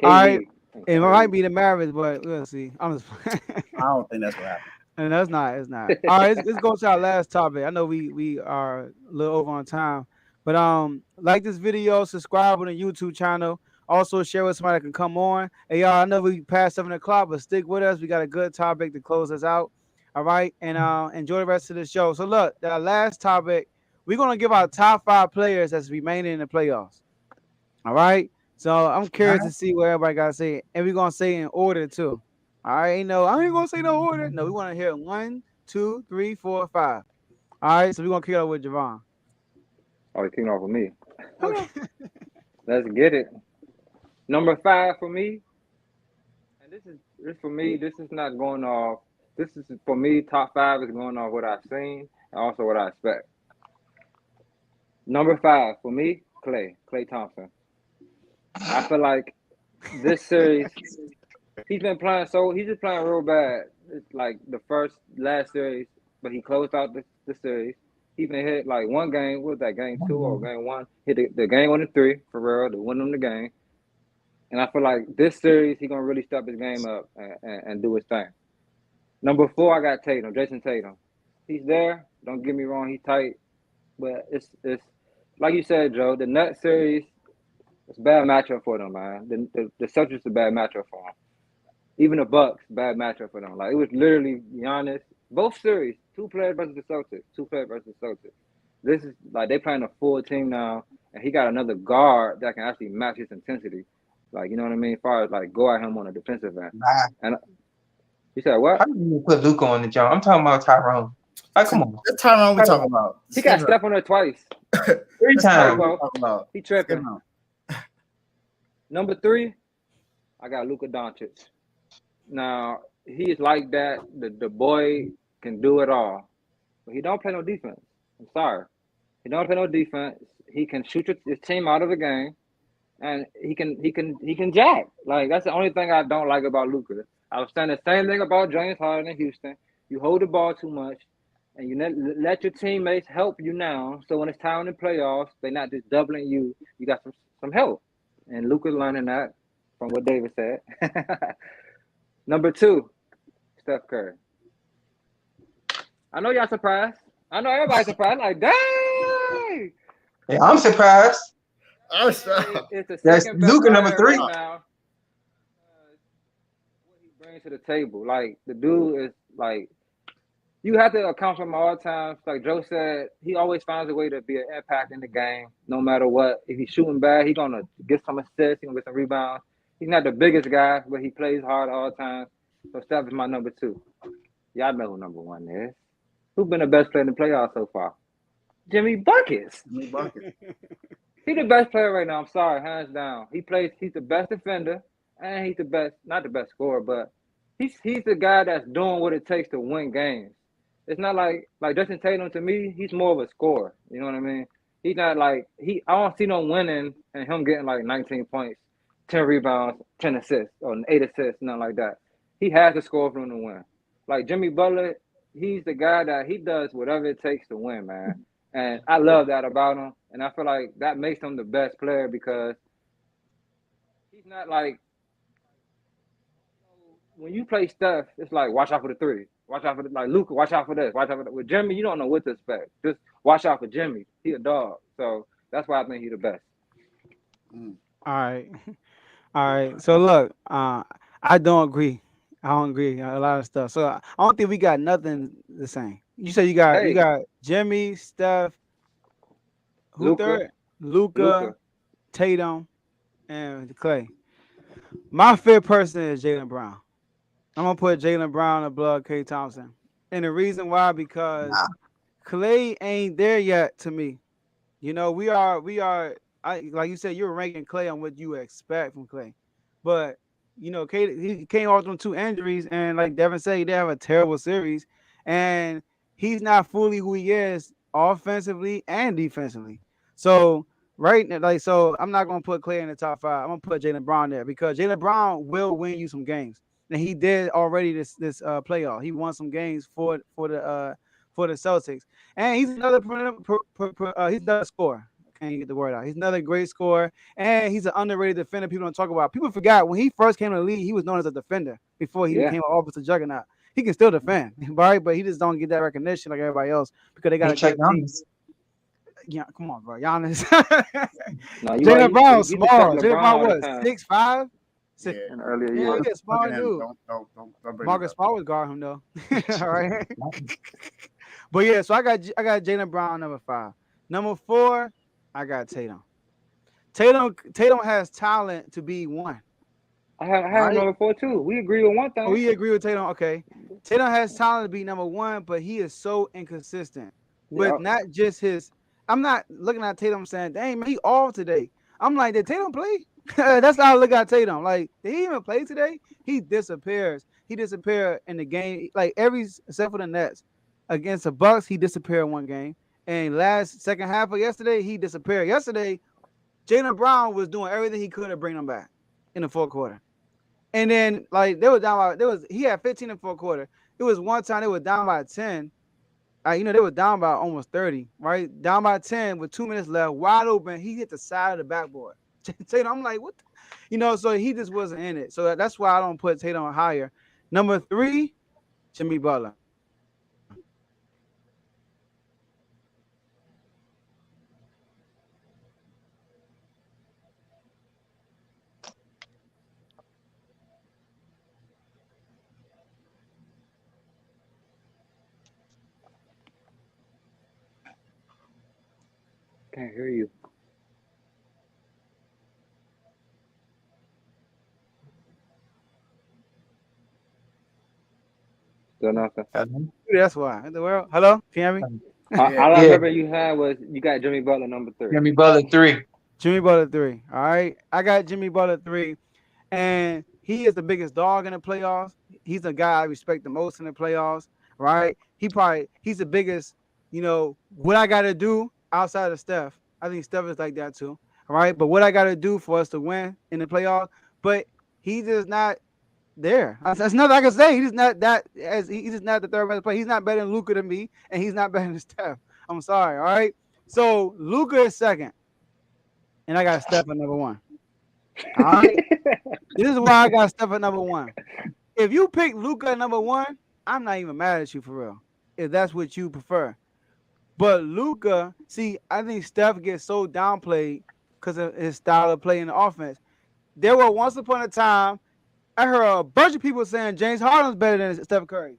All right, it might be the Mavericks, but we'll see. I'm just. I don't think that's what happened. And that's not. It's not. All right, let's go to our last topic. I know we are a little over on time, but like this video, subscribe on the YouTube channel. Also share with somebody that can come on. Hey y'all, I know we passed 7 o'clock, but stick with us. We got a good topic to close us out. All right, and enjoy the rest of the show. So look, the last topic, we're gonna give our top 5 players that's remaining in the playoffs. All right. So I'm curious to see what everybody got to say, and we're gonna say in order too. All right, I ain't gonna say no order. No, we want to hear 1, 2, 3, 4, 5. All right, so we're gonna kick it off with Javon. Oh, you're kicking off with me. Okay. Let's get it. Number 5 for me, and this for me. This is not going off. This is for me. Top 5 is going off what I've seen and also what I expect. Number 5 for me, Klay Thompson. I feel like this series, he's just playing real bad. It's like the last series, but he closed out the series. He even hit like one game. What was that, game 2 or game 1? Hit the game on the 3 for real to win them the game. And I feel like this series, he's gonna really step his game up and do his thing. Number 4, I got Tatum, Jason Tatum. He's there. Don't get me wrong, he's tight, but it's like you said, Joe. The Nets series, it's a bad matchup for them, man. The Celtics a bad matchup for them. Even the Bucks, bad matchup for them. Like it was literally Giannis. Both series, 2 players versus the Celtics. 2 players versus the Celtics. This is like they playing a full team now, and he got another guard that can actually match his intensity. Like, you know what I mean? As far as like go at him on a defensive end. Nah. And you said what? How do you put Luca on the jump? I'm talking about Tyrone. Like, come on. What Tyrone we talking about? He got Steph on there twice. 3 times. He tripping. Number 3, I got Luca Doncic. Now, he is like that. The boy can do it all. But he don't play no defense. I'm sorry. He don't play no defense. He can shoot his team out of the game. And he can jack. Like, that's the only thing I don't like about Luca. I was saying the same thing about James Harden in Houston. You hold the ball too much, and you let your teammates help you now. So when it's time in the playoffs, they're not just doubling you. You got some help. And Luca's learning that from what David said. Number 2, Steph Curry. I know y'all surprised. I know everybody's surprised. Like, dang! Yeah, I'm surprised. It's the That's second best Luka number 3 right now. What he brings to the table, like the dude is like, you have to account for him all the time. Like Joe said, he always finds a way to be an impact in the game, no matter what. If he's shooting bad, he's gonna get some assists, he's gonna get some rebounds. He's not the biggest guy, but he plays hard all the time. So Steph is my number 2. Y'all know who number 1 is. Who's been the best player in the playoffs so far? Jimmy Buckets. He's the best player right now. I'm sorry, hands down. He's the best defender, and he's the best, not the best scorer, but he's the guy that's doing what it takes to win games. It's not like Jason Tatum, to me, he's more of a scorer. You know what I mean? He's not like I don't see no winning and him getting like 19 points, 10 rebounds, 10 assists, or 8 assists, nothing like that. He has to score for him to win. Like Jimmy Butler, he's the guy that he does whatever it takes to win, man. And I love that about him. And I feel like that makes him the best player because he's not like when you play Steph, it's like watch out for the three. Watch out for like Luca. Watch out for this. Watch out for that. With Jimmy, you don't know what to expect. Just watch out for Jimmy. He a dog. So that's why I think he the best. All right. All right. So look, I don't agree. I don't agree on a lot of stuff. So I don't think we got nothing the same. You said you Hey, got Jimmy, Steph, who Luca, third? Luca, Luca. Tatum, and Clay. My fifth person is Jaylen Brown. I'm gonna put Jaylen Brown above Klay Thompson. And the reason why, because Clay ain't there yet to me. You know, we are like you said, you're ranking Clay on what you expect from Clay. But you know, he came off from 2 injuries, and like Devinne said, he did have a terrible series, and he's not fully who he is offensively and defensively. So right now, like, so I'm not gonna put Clay in the top 5. I'm gonna put Jaylen Brown there because Jaylen Brown will win you some games, and he did already this playoff. He won some games for the Celtics, and he's another he's another scorer. Can't get the word out. He's another great scorer, and he's an underrated defender. People don't talk about. People forgot when he first came to the league, he was known as a defender before he Yeah. became an offensive juggernaut. He can still defend, right? But he just don't get that recognition like everybody else because they got Hey, a check good team. Giannis. Yeah, come on, bro. Giannis. No, you Jaylen right. Brown, He just check small. Jaylen LeBron Brown all the was time 6'5". Yeah. in the earlier Yeah, years. he a small Look at him. dude. Don't bring Marcus it up. Smart was guard him though. All right. But yeah, so I got Jaylen Brown number 5. Number 4, I got Tatum. Tatum has talent to be 1. I have Right? number 4 too. We agree on one thing. Oh, we agree with Tatum. Okay. Tatum has talent to be number 1, but he is so inconsistent with Yep. not just his. I'm not looking at Tatum saying, dang, man, he off today. I'm like, did Tatum play? That's how I look at Tatum. Like, did he even play today? He disappears. He disappeared in the game. Like, except for the Nets. Against the Bucks, he disappeared in one game. And second half of yesterday, he disappeared. Yesterday, Jaylen Brown was doing everything he could to bring them back in the fourth quarter. And then, like, they were down by, he had 15 in the fourth quarter. It was one time they were down by 10. You know, they were down by almost 30, right? Down by 10 with 2 minutes left, wide open. He hit the side of the backboard. Tatum, I'm like, what? You know, so he just wasn't in it. So that's why I don't put Tatum higher. Number 3, Jimmy Butler. Can't hear you. Still nothing. That's why. In the world. Hello? Can you hear me? All I remember you had was you got Jimmy Butler number 3. Jimmy Butler 3. Jimmy Butler 3. All right. I got Jimmy Butler 3. And he is the biggest dog in the playoffs. He's the guy I respect the most in the playoffs. Right? He's the biggest, you know, what I gotta do outside of Steph. I think Steph is like that too. All right. But what I gotta do for us to win in the playoffs, but he's just not there. That's nothing I can say. He's not that he's just not the third best player. He's not better than Luca than me, and he's not better than Steph. I'm sorry. All right. So Luca is second, and I got Steph at number 1. All right. This is why I got Steph at number 1. If you pick Luca at number 1, I'm not even mad at you for real. If that's what you prefer. But Luca, see, I think Steph gets so downplayed because of his style of play in the offense. There were once upon a time, I heard a bunch of people saying James Harden's better than Steph Curry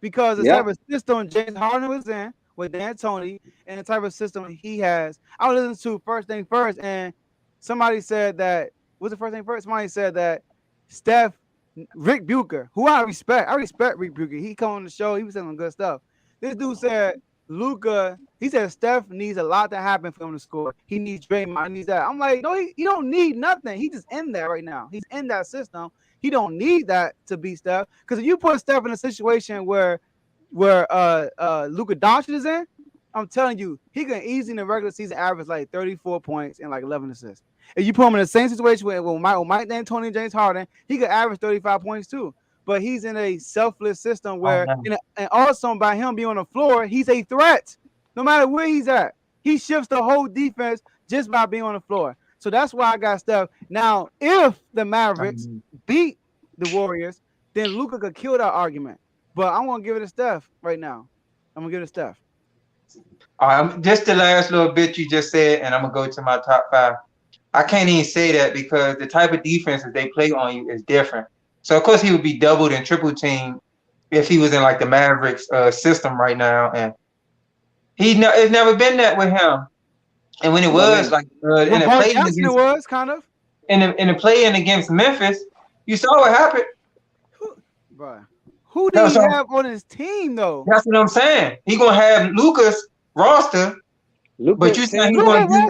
because the type of system James Harden was in with D'Antoni and the type of system he has. I was listening to First Thing First, and somebody said that, what's the first thing first? Somebody said that Rick Bucher, who I respect Rick Bucher. He come on the show, he was saying some good stuff. This dude said Luca, he said Steph needs a lot to happen for him to score. He needs Draymond, he needs that. I'm like, no, he don't need nothing. He's just in there right now. He's in that system. He don't need that to beat Steph. Because if you put Steph in a situation where Luca Doncic is in, I'm telling you, he can easily in the regular season average like 34 points and like 11 assists. If you put him in the same situation with Mike D'Antoni and James Harden, he could average 35 points too. But he's in a selfless system where, and also by him being on the floor, he's a threat. No matter where he's at, he shifts the whole defense just by being on the floor. So that's why I got Steph. Now, if the Mavericks beat the Warriors, then Luca could kill that argument. But I'm gonna give it to Steph right now. I'm gonna give it to Steph. All right, just the last little bit you just said, and I'm gonna go to my top 5. I can't even say that because the type of defense that they play on you is different. So of course he would be doubled and triple teamed if he was in like the Mavericks system right now, and it's never been that with him. And when it was like in the play Johnson it was kind of in the play-in against Memphis, you saw what happened. Bro, who did he have on his team though? That's what I'm saying. He gonna have Luca's roster, but you saying he's gonna do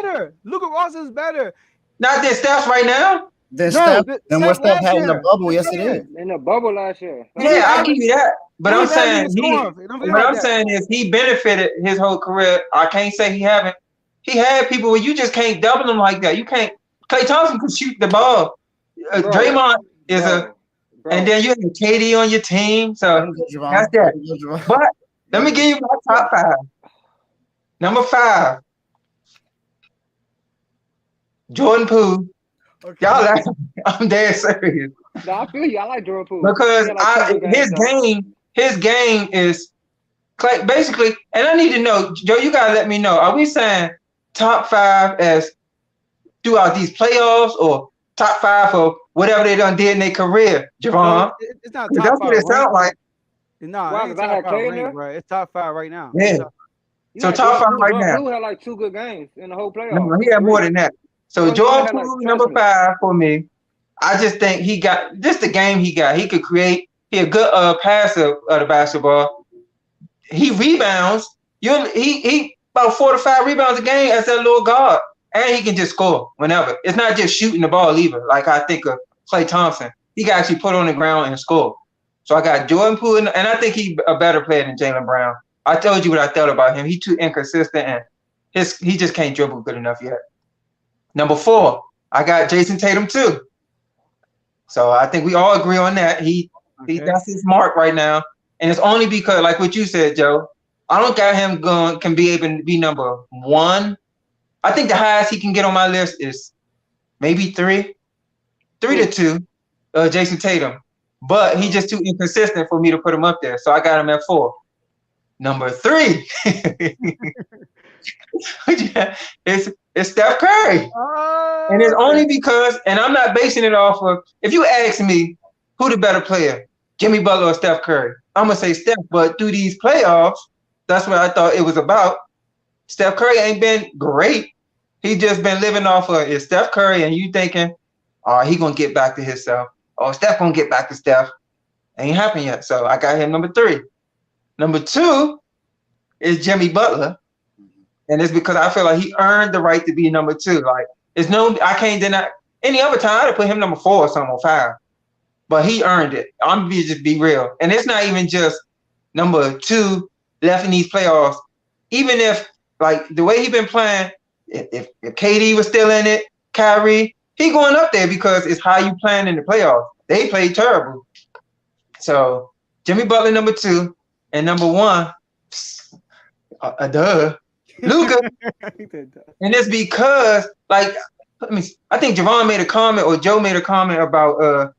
better. Luca roster is better. Not that Steph right now. Then what Steph had in the bubble, yes it is. In the bubble last year. Yeah, I'll give you that. But I'm saying saying is he benefited his whole career. I can't say he haven't. He had people where you just can't double him like that. You can't. Klay Thompson can shoot the ball. Draymond is and then you have KD on your team. So that's that. But let me give you my top 5. Number 5, Jordan Poole. Okay. Y'all, I'm dead serious. No, I feel you. I like Jordan Poole because his game is basically. And I need to know, Joe. You gotta let me know. Are we saying top 5 as throughout these playoffs, or top 5 for whatever they done did in their career, Javon? No, it's not top 5. That's what it sounds like. No, it's top 5 right. It's top 5 right now. Yeah. So top 5 right now. Poole had like 2 good games in the whole playoff. No, he had more than that. So Jordan Poole, number 5 for me. I just think he got just the game he got. He could create. He a good passer of the basketball. He rebounds. He about 4 to 5 rebounds a game as that little guard, and he can just score whenever. It's not just shooting the ball either. Like I think of Klay Thompson, he can actually put on the ground and score. So I got Jordan Poole, and I think he's a better player than Jaylen Brown. I told you what I thought about him. He's too inconsistent, and he just can't dribble good enough yet. Number 4, I got Jason Tatum too. So I think we all agree on that. That's his mark right now, and it's only because, like what you said, Joe, I don't got him can be able to be number 1. I think the highest he can get on my list is maybe 3 to 2, Jason Tatum. But he's just too inconsistent for me to put him up there. So I got him at 4. Number 3 it's Steph Curry. And it's only because, and I'm not basing it off of, if you ask me who the better player, Jimmy Butler or Steph Curry, I'm going to say Steph. But through these playoffs, that's what I thought it was about. Steph Curry ain't been great. He just been living off of it's Steph Curry, and you thinking, he going to get back to himself. Oh, Steph going to get back to Steph. Ain't happened yet. So I got him number 3. Number 2 is Jimmy Butler. And it's because I feel like he earned the right to be number 2. Like, I can't deny. Any other time, I'd have put him number 4 or something, or 5. But he earned it. I'm going to just be real. And it's not even just number 2 left in these playoffs. Even if, like, the way he been playing, if KD was still in it, Kyrie, he going up there because it's how you playing in the playoffs. They played terrible. So, Jimmy Butler, number 2. And number 1, Luca. And it's because, like, I think Javon made a comment, or Joe made a comment about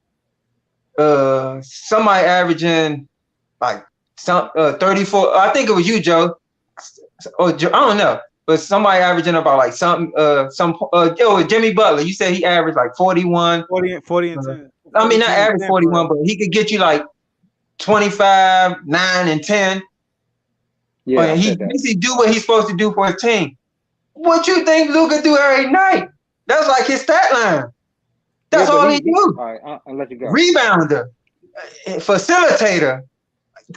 somebody averaging like some 34. I think it was you, Joe, or I don't know, but somebody averaging about like Jimmy Butler. You said he averaged like 41, 40 and 10. I mean, not average 41, but he could get you like 25, 9, and 10. Yeah, he basically do what he's supposed to do for his team. What you think Luca do every night? That's like his stat line. That's all he do. All right, I'll let you go. Rebounder, facilitator,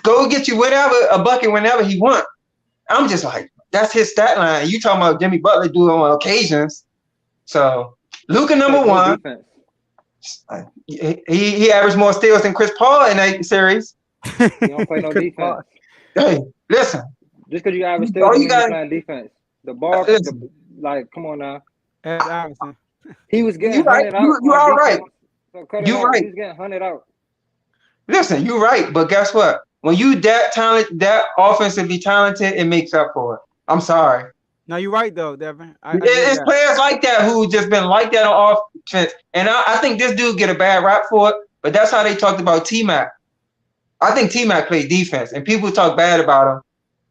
go get you a bucket whenever he want. I'm just like, that's his stat line. You talking about Jimmy Butler do it on occasions. So Luca number 1. He averaged more steals than Chris Paul in that series. He don't play no defense. Hey, listen. Just because you average steals, you got playing defense. The ball, like, come on now. He was getting hunted out. You all right. You right. He's getting hunted out. Listen, you're right. But guess what? When you that offensively talented, it makes up for it. I'm sorry. No, you're right though, Devin. It's players like that who just been like that on offense, and I think this dude get a bad rap for it. But that's how they talked about T-Mac. I think T-Mac played defense, and people talk bad about him.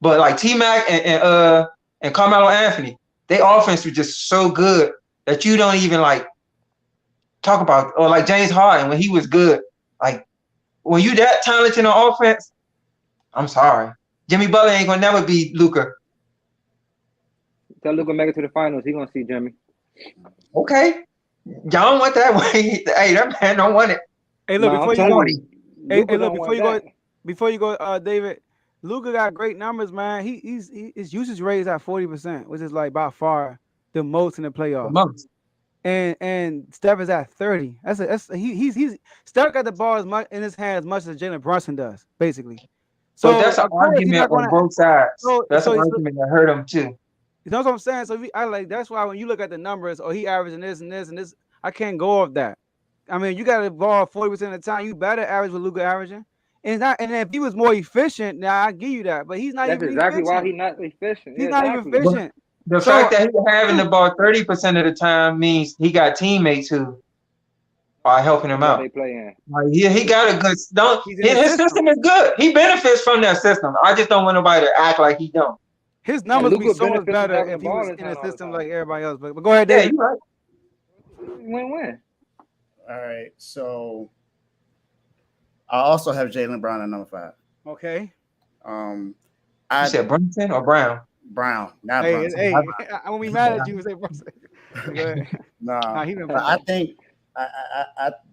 But like T-Mac and Carmelo Anthony, their offense was just so good that you don't even like talk about. Or like James Harden when he was good. Like when you that talented on offense, I'm sorry, Jimmy Butler ain't gonna never be Luca. Tell Luca make it to the finals. He gonna see Jimmy. Okay, y'all don't want that way. Hey, that man don't want it. Hey, look, No, before I'm you go, telling you. hey, Luka look, don't want before you go, David, Luca got great numbers, man. His usage rate is at 40%, which is like by far the most in the playoffs. And Steph is at 30. He's Steph got the ball as much in his hand as much as Jaylen Brunson does, basically. So that's an argument on both sides. That's an argument that hurt him too. You know what I'm saying? So that's why when you look at the numbers, he averaging this and this and this, I can't go off that. I mean, you got the ball 40% of the time. You better average what Luka averaging. And if he was more efficient, now I give you that. But he's not That's even exactly efficient. why he's not efficient. He's not even efficient. The fact that he's having the ball 30% of the time means he got teammates who are helping him out. They playing. He got a good his system is good. He benefits from that system. I just don't want nobody to act like he don't. His numbers would be so much better if he was in a system like everybody else. But go ahead, Dave. Yeah, you're right. Win-win. All right, so I also have Jaylen Brown at number 5. Okay. You said Brunson or Brown? Brown, not Brunson. Hey, I won't be mad at you and say Brunson. I think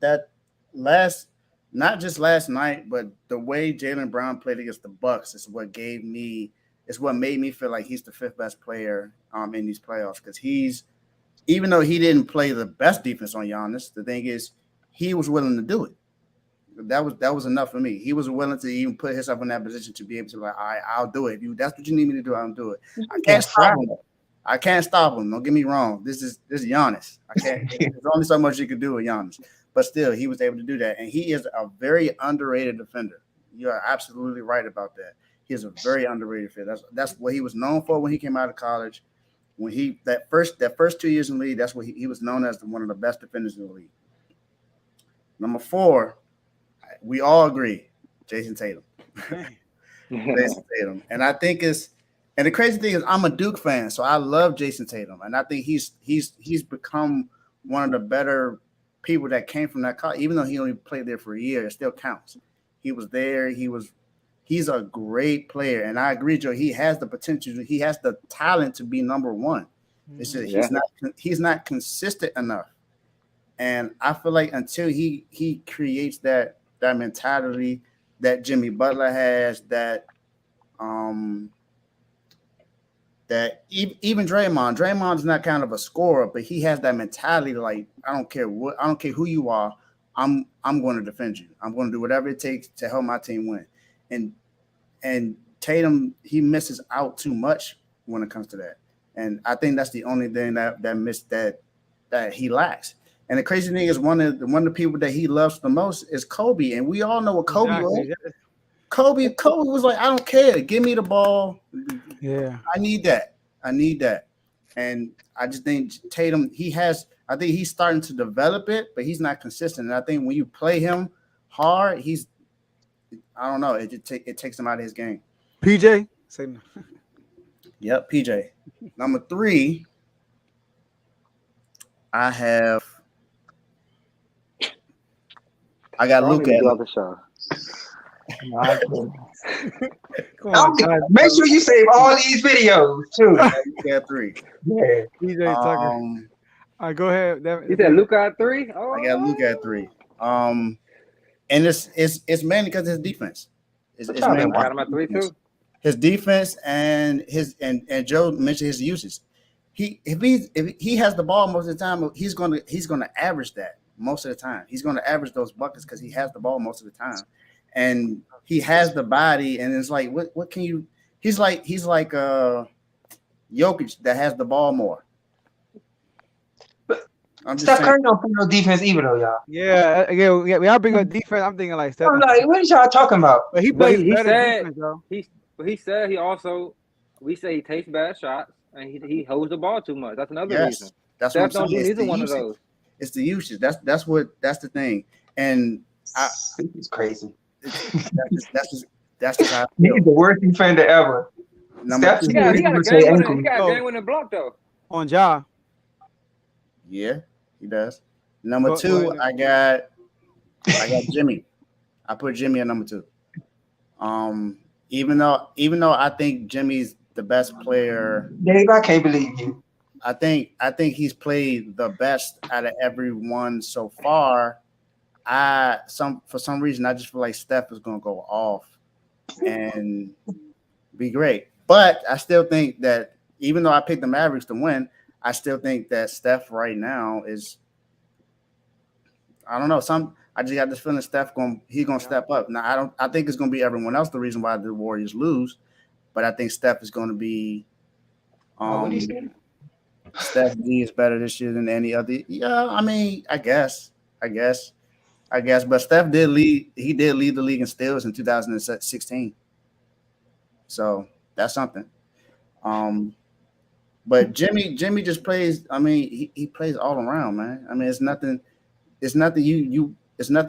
that not just last night, but the way Jaylen Brown played against the Bucks is what made me feel like he's the 5th best player in these playoffs, because even though he didn't play the best defense on Giannis, the thing is he was willing to do it. That was enough for me. He was willing to even put himself in that position to be able to like, all right, I'll do it. If that's what you need me to do, I'll do it. I can't stop him. Don't get me wrong. This is Giannis. I can't. There's only so much you can do with Giannis, but still, he was able to do that, and he is a very underrated defender. You are absolutely right about that. He is a very underrated defender. That's what he was known for when he came out of college. When that first 2 years in the league, that's what he was known as one of the best defenders in the league. Number 4, we all agree, Jason Tatum. Jason Tatum, and I think and the crazy thing is, I'm a Duke fan, so I love Jason Tatum, and I think he's become one of the better people that came from that college. Even though he only played there for a year, it still counts. He was there. He's a great player, and I agree, Joe. He has the potential. He has the talent to be number 1. It's just he's not consistent enough, and I feel like until he creates that mentality that Jimmy Butler has, that even Draymond's not kind of a scorer, but he has that mentality like I don't care who you are, I'm going to defend you. I'm going to do whatever it takes to help my team win. And Tatum, he misses out too much when it comes to that. And I think that's the only thing that he lacks. And the crazy thing is one of the people that he loves the most is Kobe. And we all know what Kobe was. Kobe was like, I don't care. Give me the ball. Yeah. I need that. And I just think Tatum, I think he's starting to develop it, but he's not consistent. And I think when you play him hard, I don't know. It takes him out of his game. PJ? Yep, PJ. Number 3, I got Luca. Come on, make sure you save all these videos too. Luka at 3. Yeah. PJ Tucker. All right, go ahead. You said Luca at 3? Oh. I got Luka at 3. And it's mainly because of his defense. It's mainly I got him at 3 too. His defense and Joe mentioned his usage. If he has the ball most of the time, he's gonna average that most of the time. He's gonna average those buckets because he has the ball most of the time, and he has the body. And it's like, what can you? He's like Jokic that has the ball more. Steph Curry don't play no defense either though, y'all. Yeah. When I bring up defense, I'm thinking like Steph. I'm like, what is y'all talking about? But he plays better defense, though. He said we say he takes bad shots and he holds the ball too much. That's another reason. That's Steph what I'm don't do saying. neither one of those. It's the usage. That's the thing. And It's crazy. That's just how I He's feel. the worst defender ever. Number Steph two. He got a say game winning. ankle. He got a game winning block though. On Ja. Yeah, he does. Number But- two, but- I got Jimmy. I put Jimmy at number 2. Even though I think Jimmy's the best player, Dave, I can't believe you. I think he's played the best out of everyone so far. For some reason I just feel like Steph is gonna go off and be great. But I still think that even though I picked the Mavericks to win, I still think that Steph right now is, I don't know, I just got this feeling Steph he's gonna step up. Now I think it's gonna be everyone else the reason why the Warriors lose, but I think Steph is gonna be Steph G is better this year than any other. Yeah, I mean, I guess. But Steph did lead the league in steals in 2016. So that's something. But Jimmy just plays. I mean, he plays all around, man. I mean, it's nothing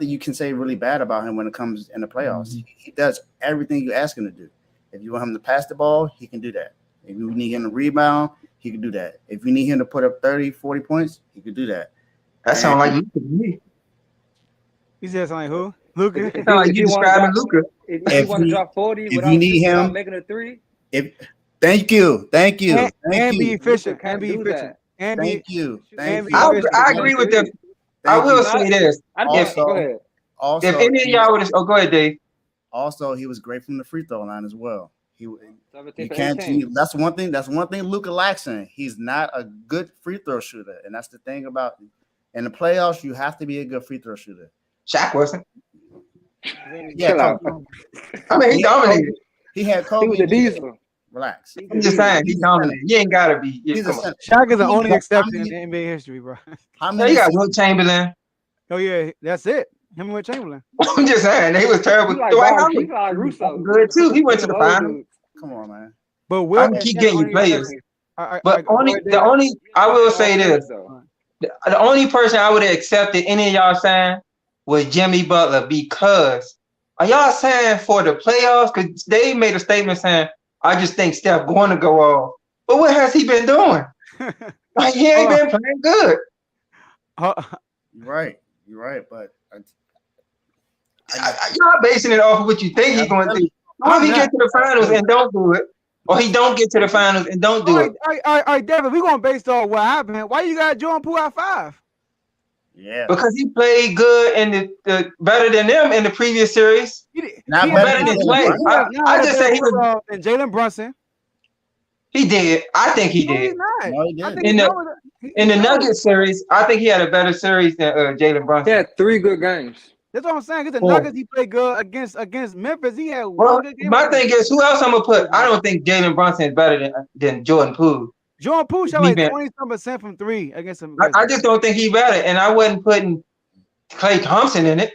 you can say really bad about him when it comes in the playoffs. He does everything you ask him to do. If you want him to pass the ball, he can do that. If you need him to rebound, he can do that. If you need him to put up 30, 40 points, he could do that. That sounds like Luca to me. You said something like who? Luca? It sounds like you describing Luca. If you want to drop 40 if you need him, making a 3, thank you. And be efficient. Luka And be can't do efficient. And Thank be you. and be I efficient. agree with them. I will say this. Go ahead. Also, If any of y'all would have, go ahead, Dave. Also, he was great from the free throw line as well. You 17 for can't. 18. That's one thing. That's one thing Luca lacks in. He's not a good free throw shooter, and that's the thing about in the playoffs. You have to be a good free throw shooter. Shaq wasn't. Yeah, Chill out. I mean, he dominated. He had Kobe. He was a diesel. Relax. I'm just saying, he dominated. You ain't gotta be. He's a Come on. center. Shaq is the only How exception many- in NBA history, bro. How Yeah, many? you got Will Chamberlain. Oh yeah, that's it. Him and Will Chamberlain. I'm just saying, they was terrible. He like Dwight Bob- Howard he like Russo. good too. He went to the Old finals. dude. Come on, man. But I Will, can keep getting you players. But go only ahead, the David. only I will say this: though. the only person I would have accepted any of y'all saying was Jimmy Butler, because are y'all saying for the playoffs? Because they made a statement saying, "I just think Steph going to go off." But what has he been doing? Like he ain't been playing good. You're right. But Y'all basing it off of what you think he's going to do. What if he get to the finals and don't do it, or he don't get to the finals and don't do it? All right, Devin, we're gonna base it off what happened. Why you got Jordan Poole at 5? yeah, Because he played good and the better than them in the previous series. not he better than Clay. I just said he was. And Jalen Brunson. He did. I think he No, he's did. not. No, he I didn't. think In the Nuggets series, I think he had a better series than Jalen Brunson. He had 3 good games. That's what I'm saying. Because the Oh. Nuggets, he played good against Memphis. He had Well, one good game. my thing is, who else I'm gonna put? I don't think Jalen Brunson is better than Jordan Poole. Jordan Poole shot He like been- 20% from 3 against him. I just don't think he better, and I wasn't putting Klay Thompson in it.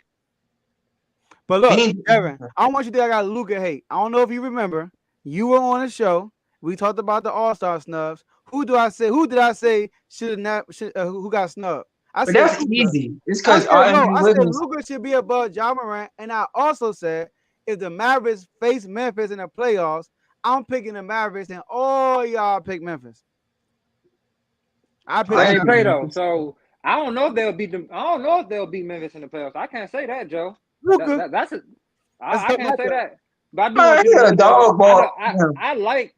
But look, He- Devin, I don't want you to think I got Luca hate. I don't know if you remember. You were on the show. We talked about the All-Star snubs. Who did I say should not? Who got snubbed? I But said that's Luka. easy. It's I because said, I said Wiggins. Luka should be above Ja Morant, and I also said if the Mavericks face Memphis in the playoffs, I'm picking the Mavericks, and all y'all pick Memphis. I pick. They ain't Memphis. play though, so I don't know if they'll beat them. I don't know if they'll beat Memphis in the playoffs. I can't say that, Joe. Luka. That's it. That's I the can't say matchup. that. But I do Man, want you he to a know, dog ball.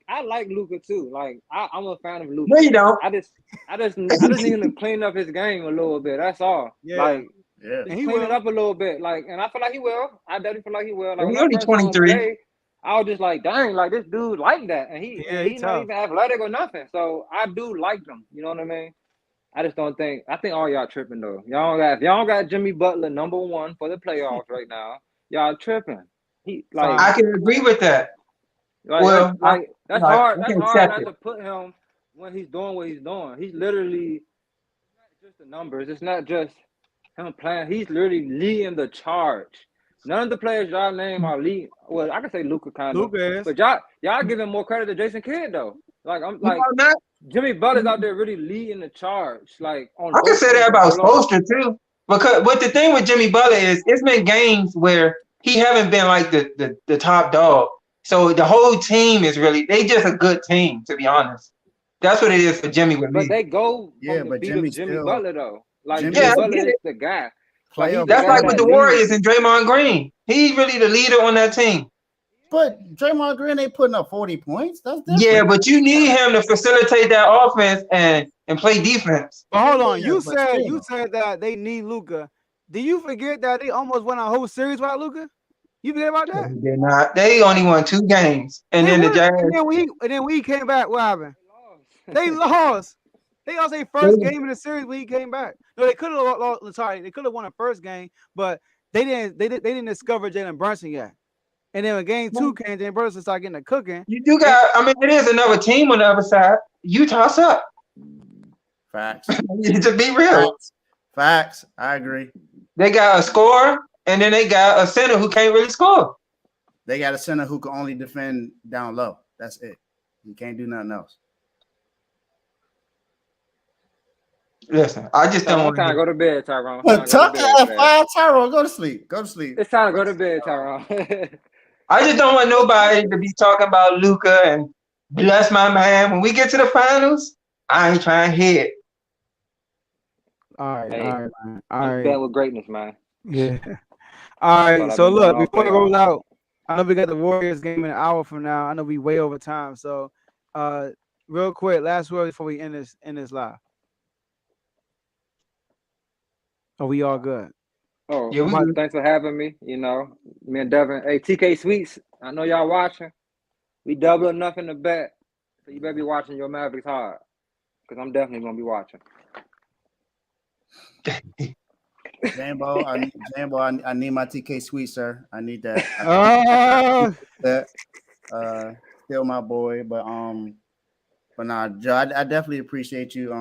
I like Luca too. Like I'm a fan of Luca. No, you don't. I just need him to clean up his game a little bit. That's all. Yeah. Like Yeah. And he clean will. it up a little bit. Like, and I feel like he will. I definitely feel like he will. Like He when I only first saw him 23. play, I was just like, dang, like this dude like that, and Yeah, and he he's not tough. even athletic or nothing. So I do like him. You know what I mean? I just don't think. I think all y'all tripping though. If y'all got Jimmy Butler #1 for the playoffs right now, y'all tripping. He like. I can agree with that. Like, Well, that's I hard. can That's hard accept not it. to put him when he's doing what he's doing. He's literally it's not just the numbers. It's not just him playing. He's literally leading the charge. None of the players y'all name are lead. Well, I can say Luca kind of, Luka is. but y'all giving more credit to Jason Kidd though. Like I'm like You know that? Jimmy Butler's out there really leading the charge. Like on I can both say that ends of about the floor. Spoelstra too. But the thing with Jimmy Butler is it's been games where he haven't been like the top dog. So the whole team is really they just a good team, to be honest. That's what it is for Jimmy with me. But they go Yeah, from the but beat Jimmy of Jimmy still- Butler though. Like Jimmy- Jimmy Yeah, I Butler get is it. the guy. Playoff- That's guy like with that the leads. Warriors and Draymond Green. He's really the leader on that team. But Draymond Green ain't putting up 40 points. That's different. Yeah, but you need him to facilitate that offense and play defense. But hold on, Yeah, you but said that they need Luca. Do you forget that they almost won a whole series without Luca? You forget about that? They're not. They only won 2 games, and They then the won, Jazz. and then when he came back, what happened? They lost. They lost their first game in the series when he came back. No, they could have lost. Sorry, they could have won the first game, but they didn't. They didn't discover Jaylen Brunson yet. And then when game 2 came, Jaylen Brunson started getting the cooking. You do got. I mean, it is another team on the other side. Utah suck. Facts. To be real, Facts. I agree. they got a scorer, and then they got a center who can't really score. They got a center who can only defend down low. That's it. You can't do nothing else. Listen, I just don't I'm want trying to to. go to bed, Tyrone. I'm trying to go to bed, man. Tyrone, go to sleep. Go to sleep. It's time to go to bed, Tyrone. I just don't want nobody to be talking about Luca and bless my man. When we get to the finals, I ain't trying to hear it. All right, Hey, all right, man. All I'm right. betting with greatness, man. Yeah. All right. Well, So I've been look, doing all before we playoffs. roll out, I know we got the Warriors game in an hour from now. I know we way over time. So real quick, last word before we end this live. Are we all good? Oh, Yeah, we good. thanks for having me. You know, me and Devin. Hey, TK Sweets, I know y'all watching. We double or nothing to bet. So you better be watching your Mavericks hard. Because I'm definitely going to be watching. Jambo, I need my TK Sweet, sir. I need that. Still my boy, but nah, Joe, I definitely appreciate you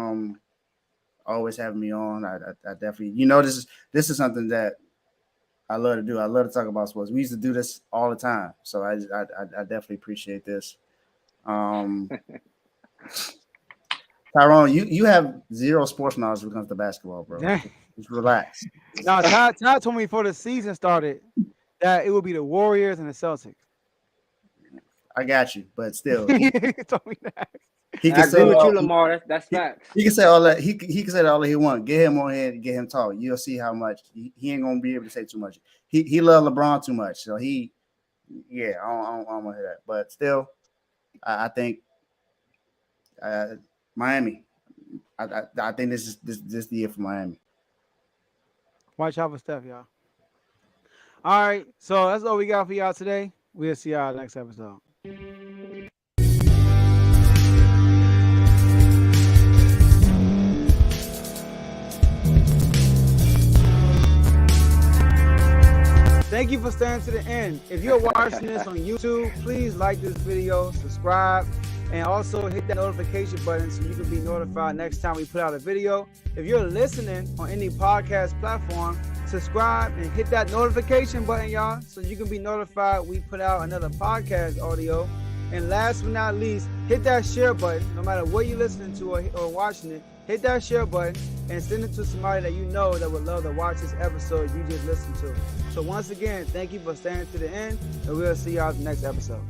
always having me on. I definitely, this is something that I love to do. I love to talk about sports. We used to do this all the time, so I definitely appreciate this. Tyrone, you have zero sports knowledge when it comes to basketball, bro. Just relax. No, Todd told me before the season started that it would be the Warriors and the Celtics. I got you, but still, He told me that. he I can agree say with all, you, Lamar. That's facts. he can say all that. He can say all that he wants. Get him on here and get him talk. You'll see how much he ain't gonna be able to say too much. He love LeBron too much, so I don't want to hear that. But still, I think Miami. I think this is the year for Miami. Watch out for Steph, y'all. All right, so that's all we got for y'all today. We'll see y'all next episode. Thank you for staying to the end. If you're watching this on YouTube, please like this video, subscribe, and also hit that notification button so you can be notified next time we put out a video. If you're listening on any podcast platform, subscribe and hit that notification button, y'all, so you can be notified we put out another podcast audio. And last but not least, hit that share button. No matter what you're listening to or watching it, hit that share button and send it to somebody that you know that would love to watch this episode you just listened to. So once again, thank you for staying to the end, and we'll see y'all in the next episode.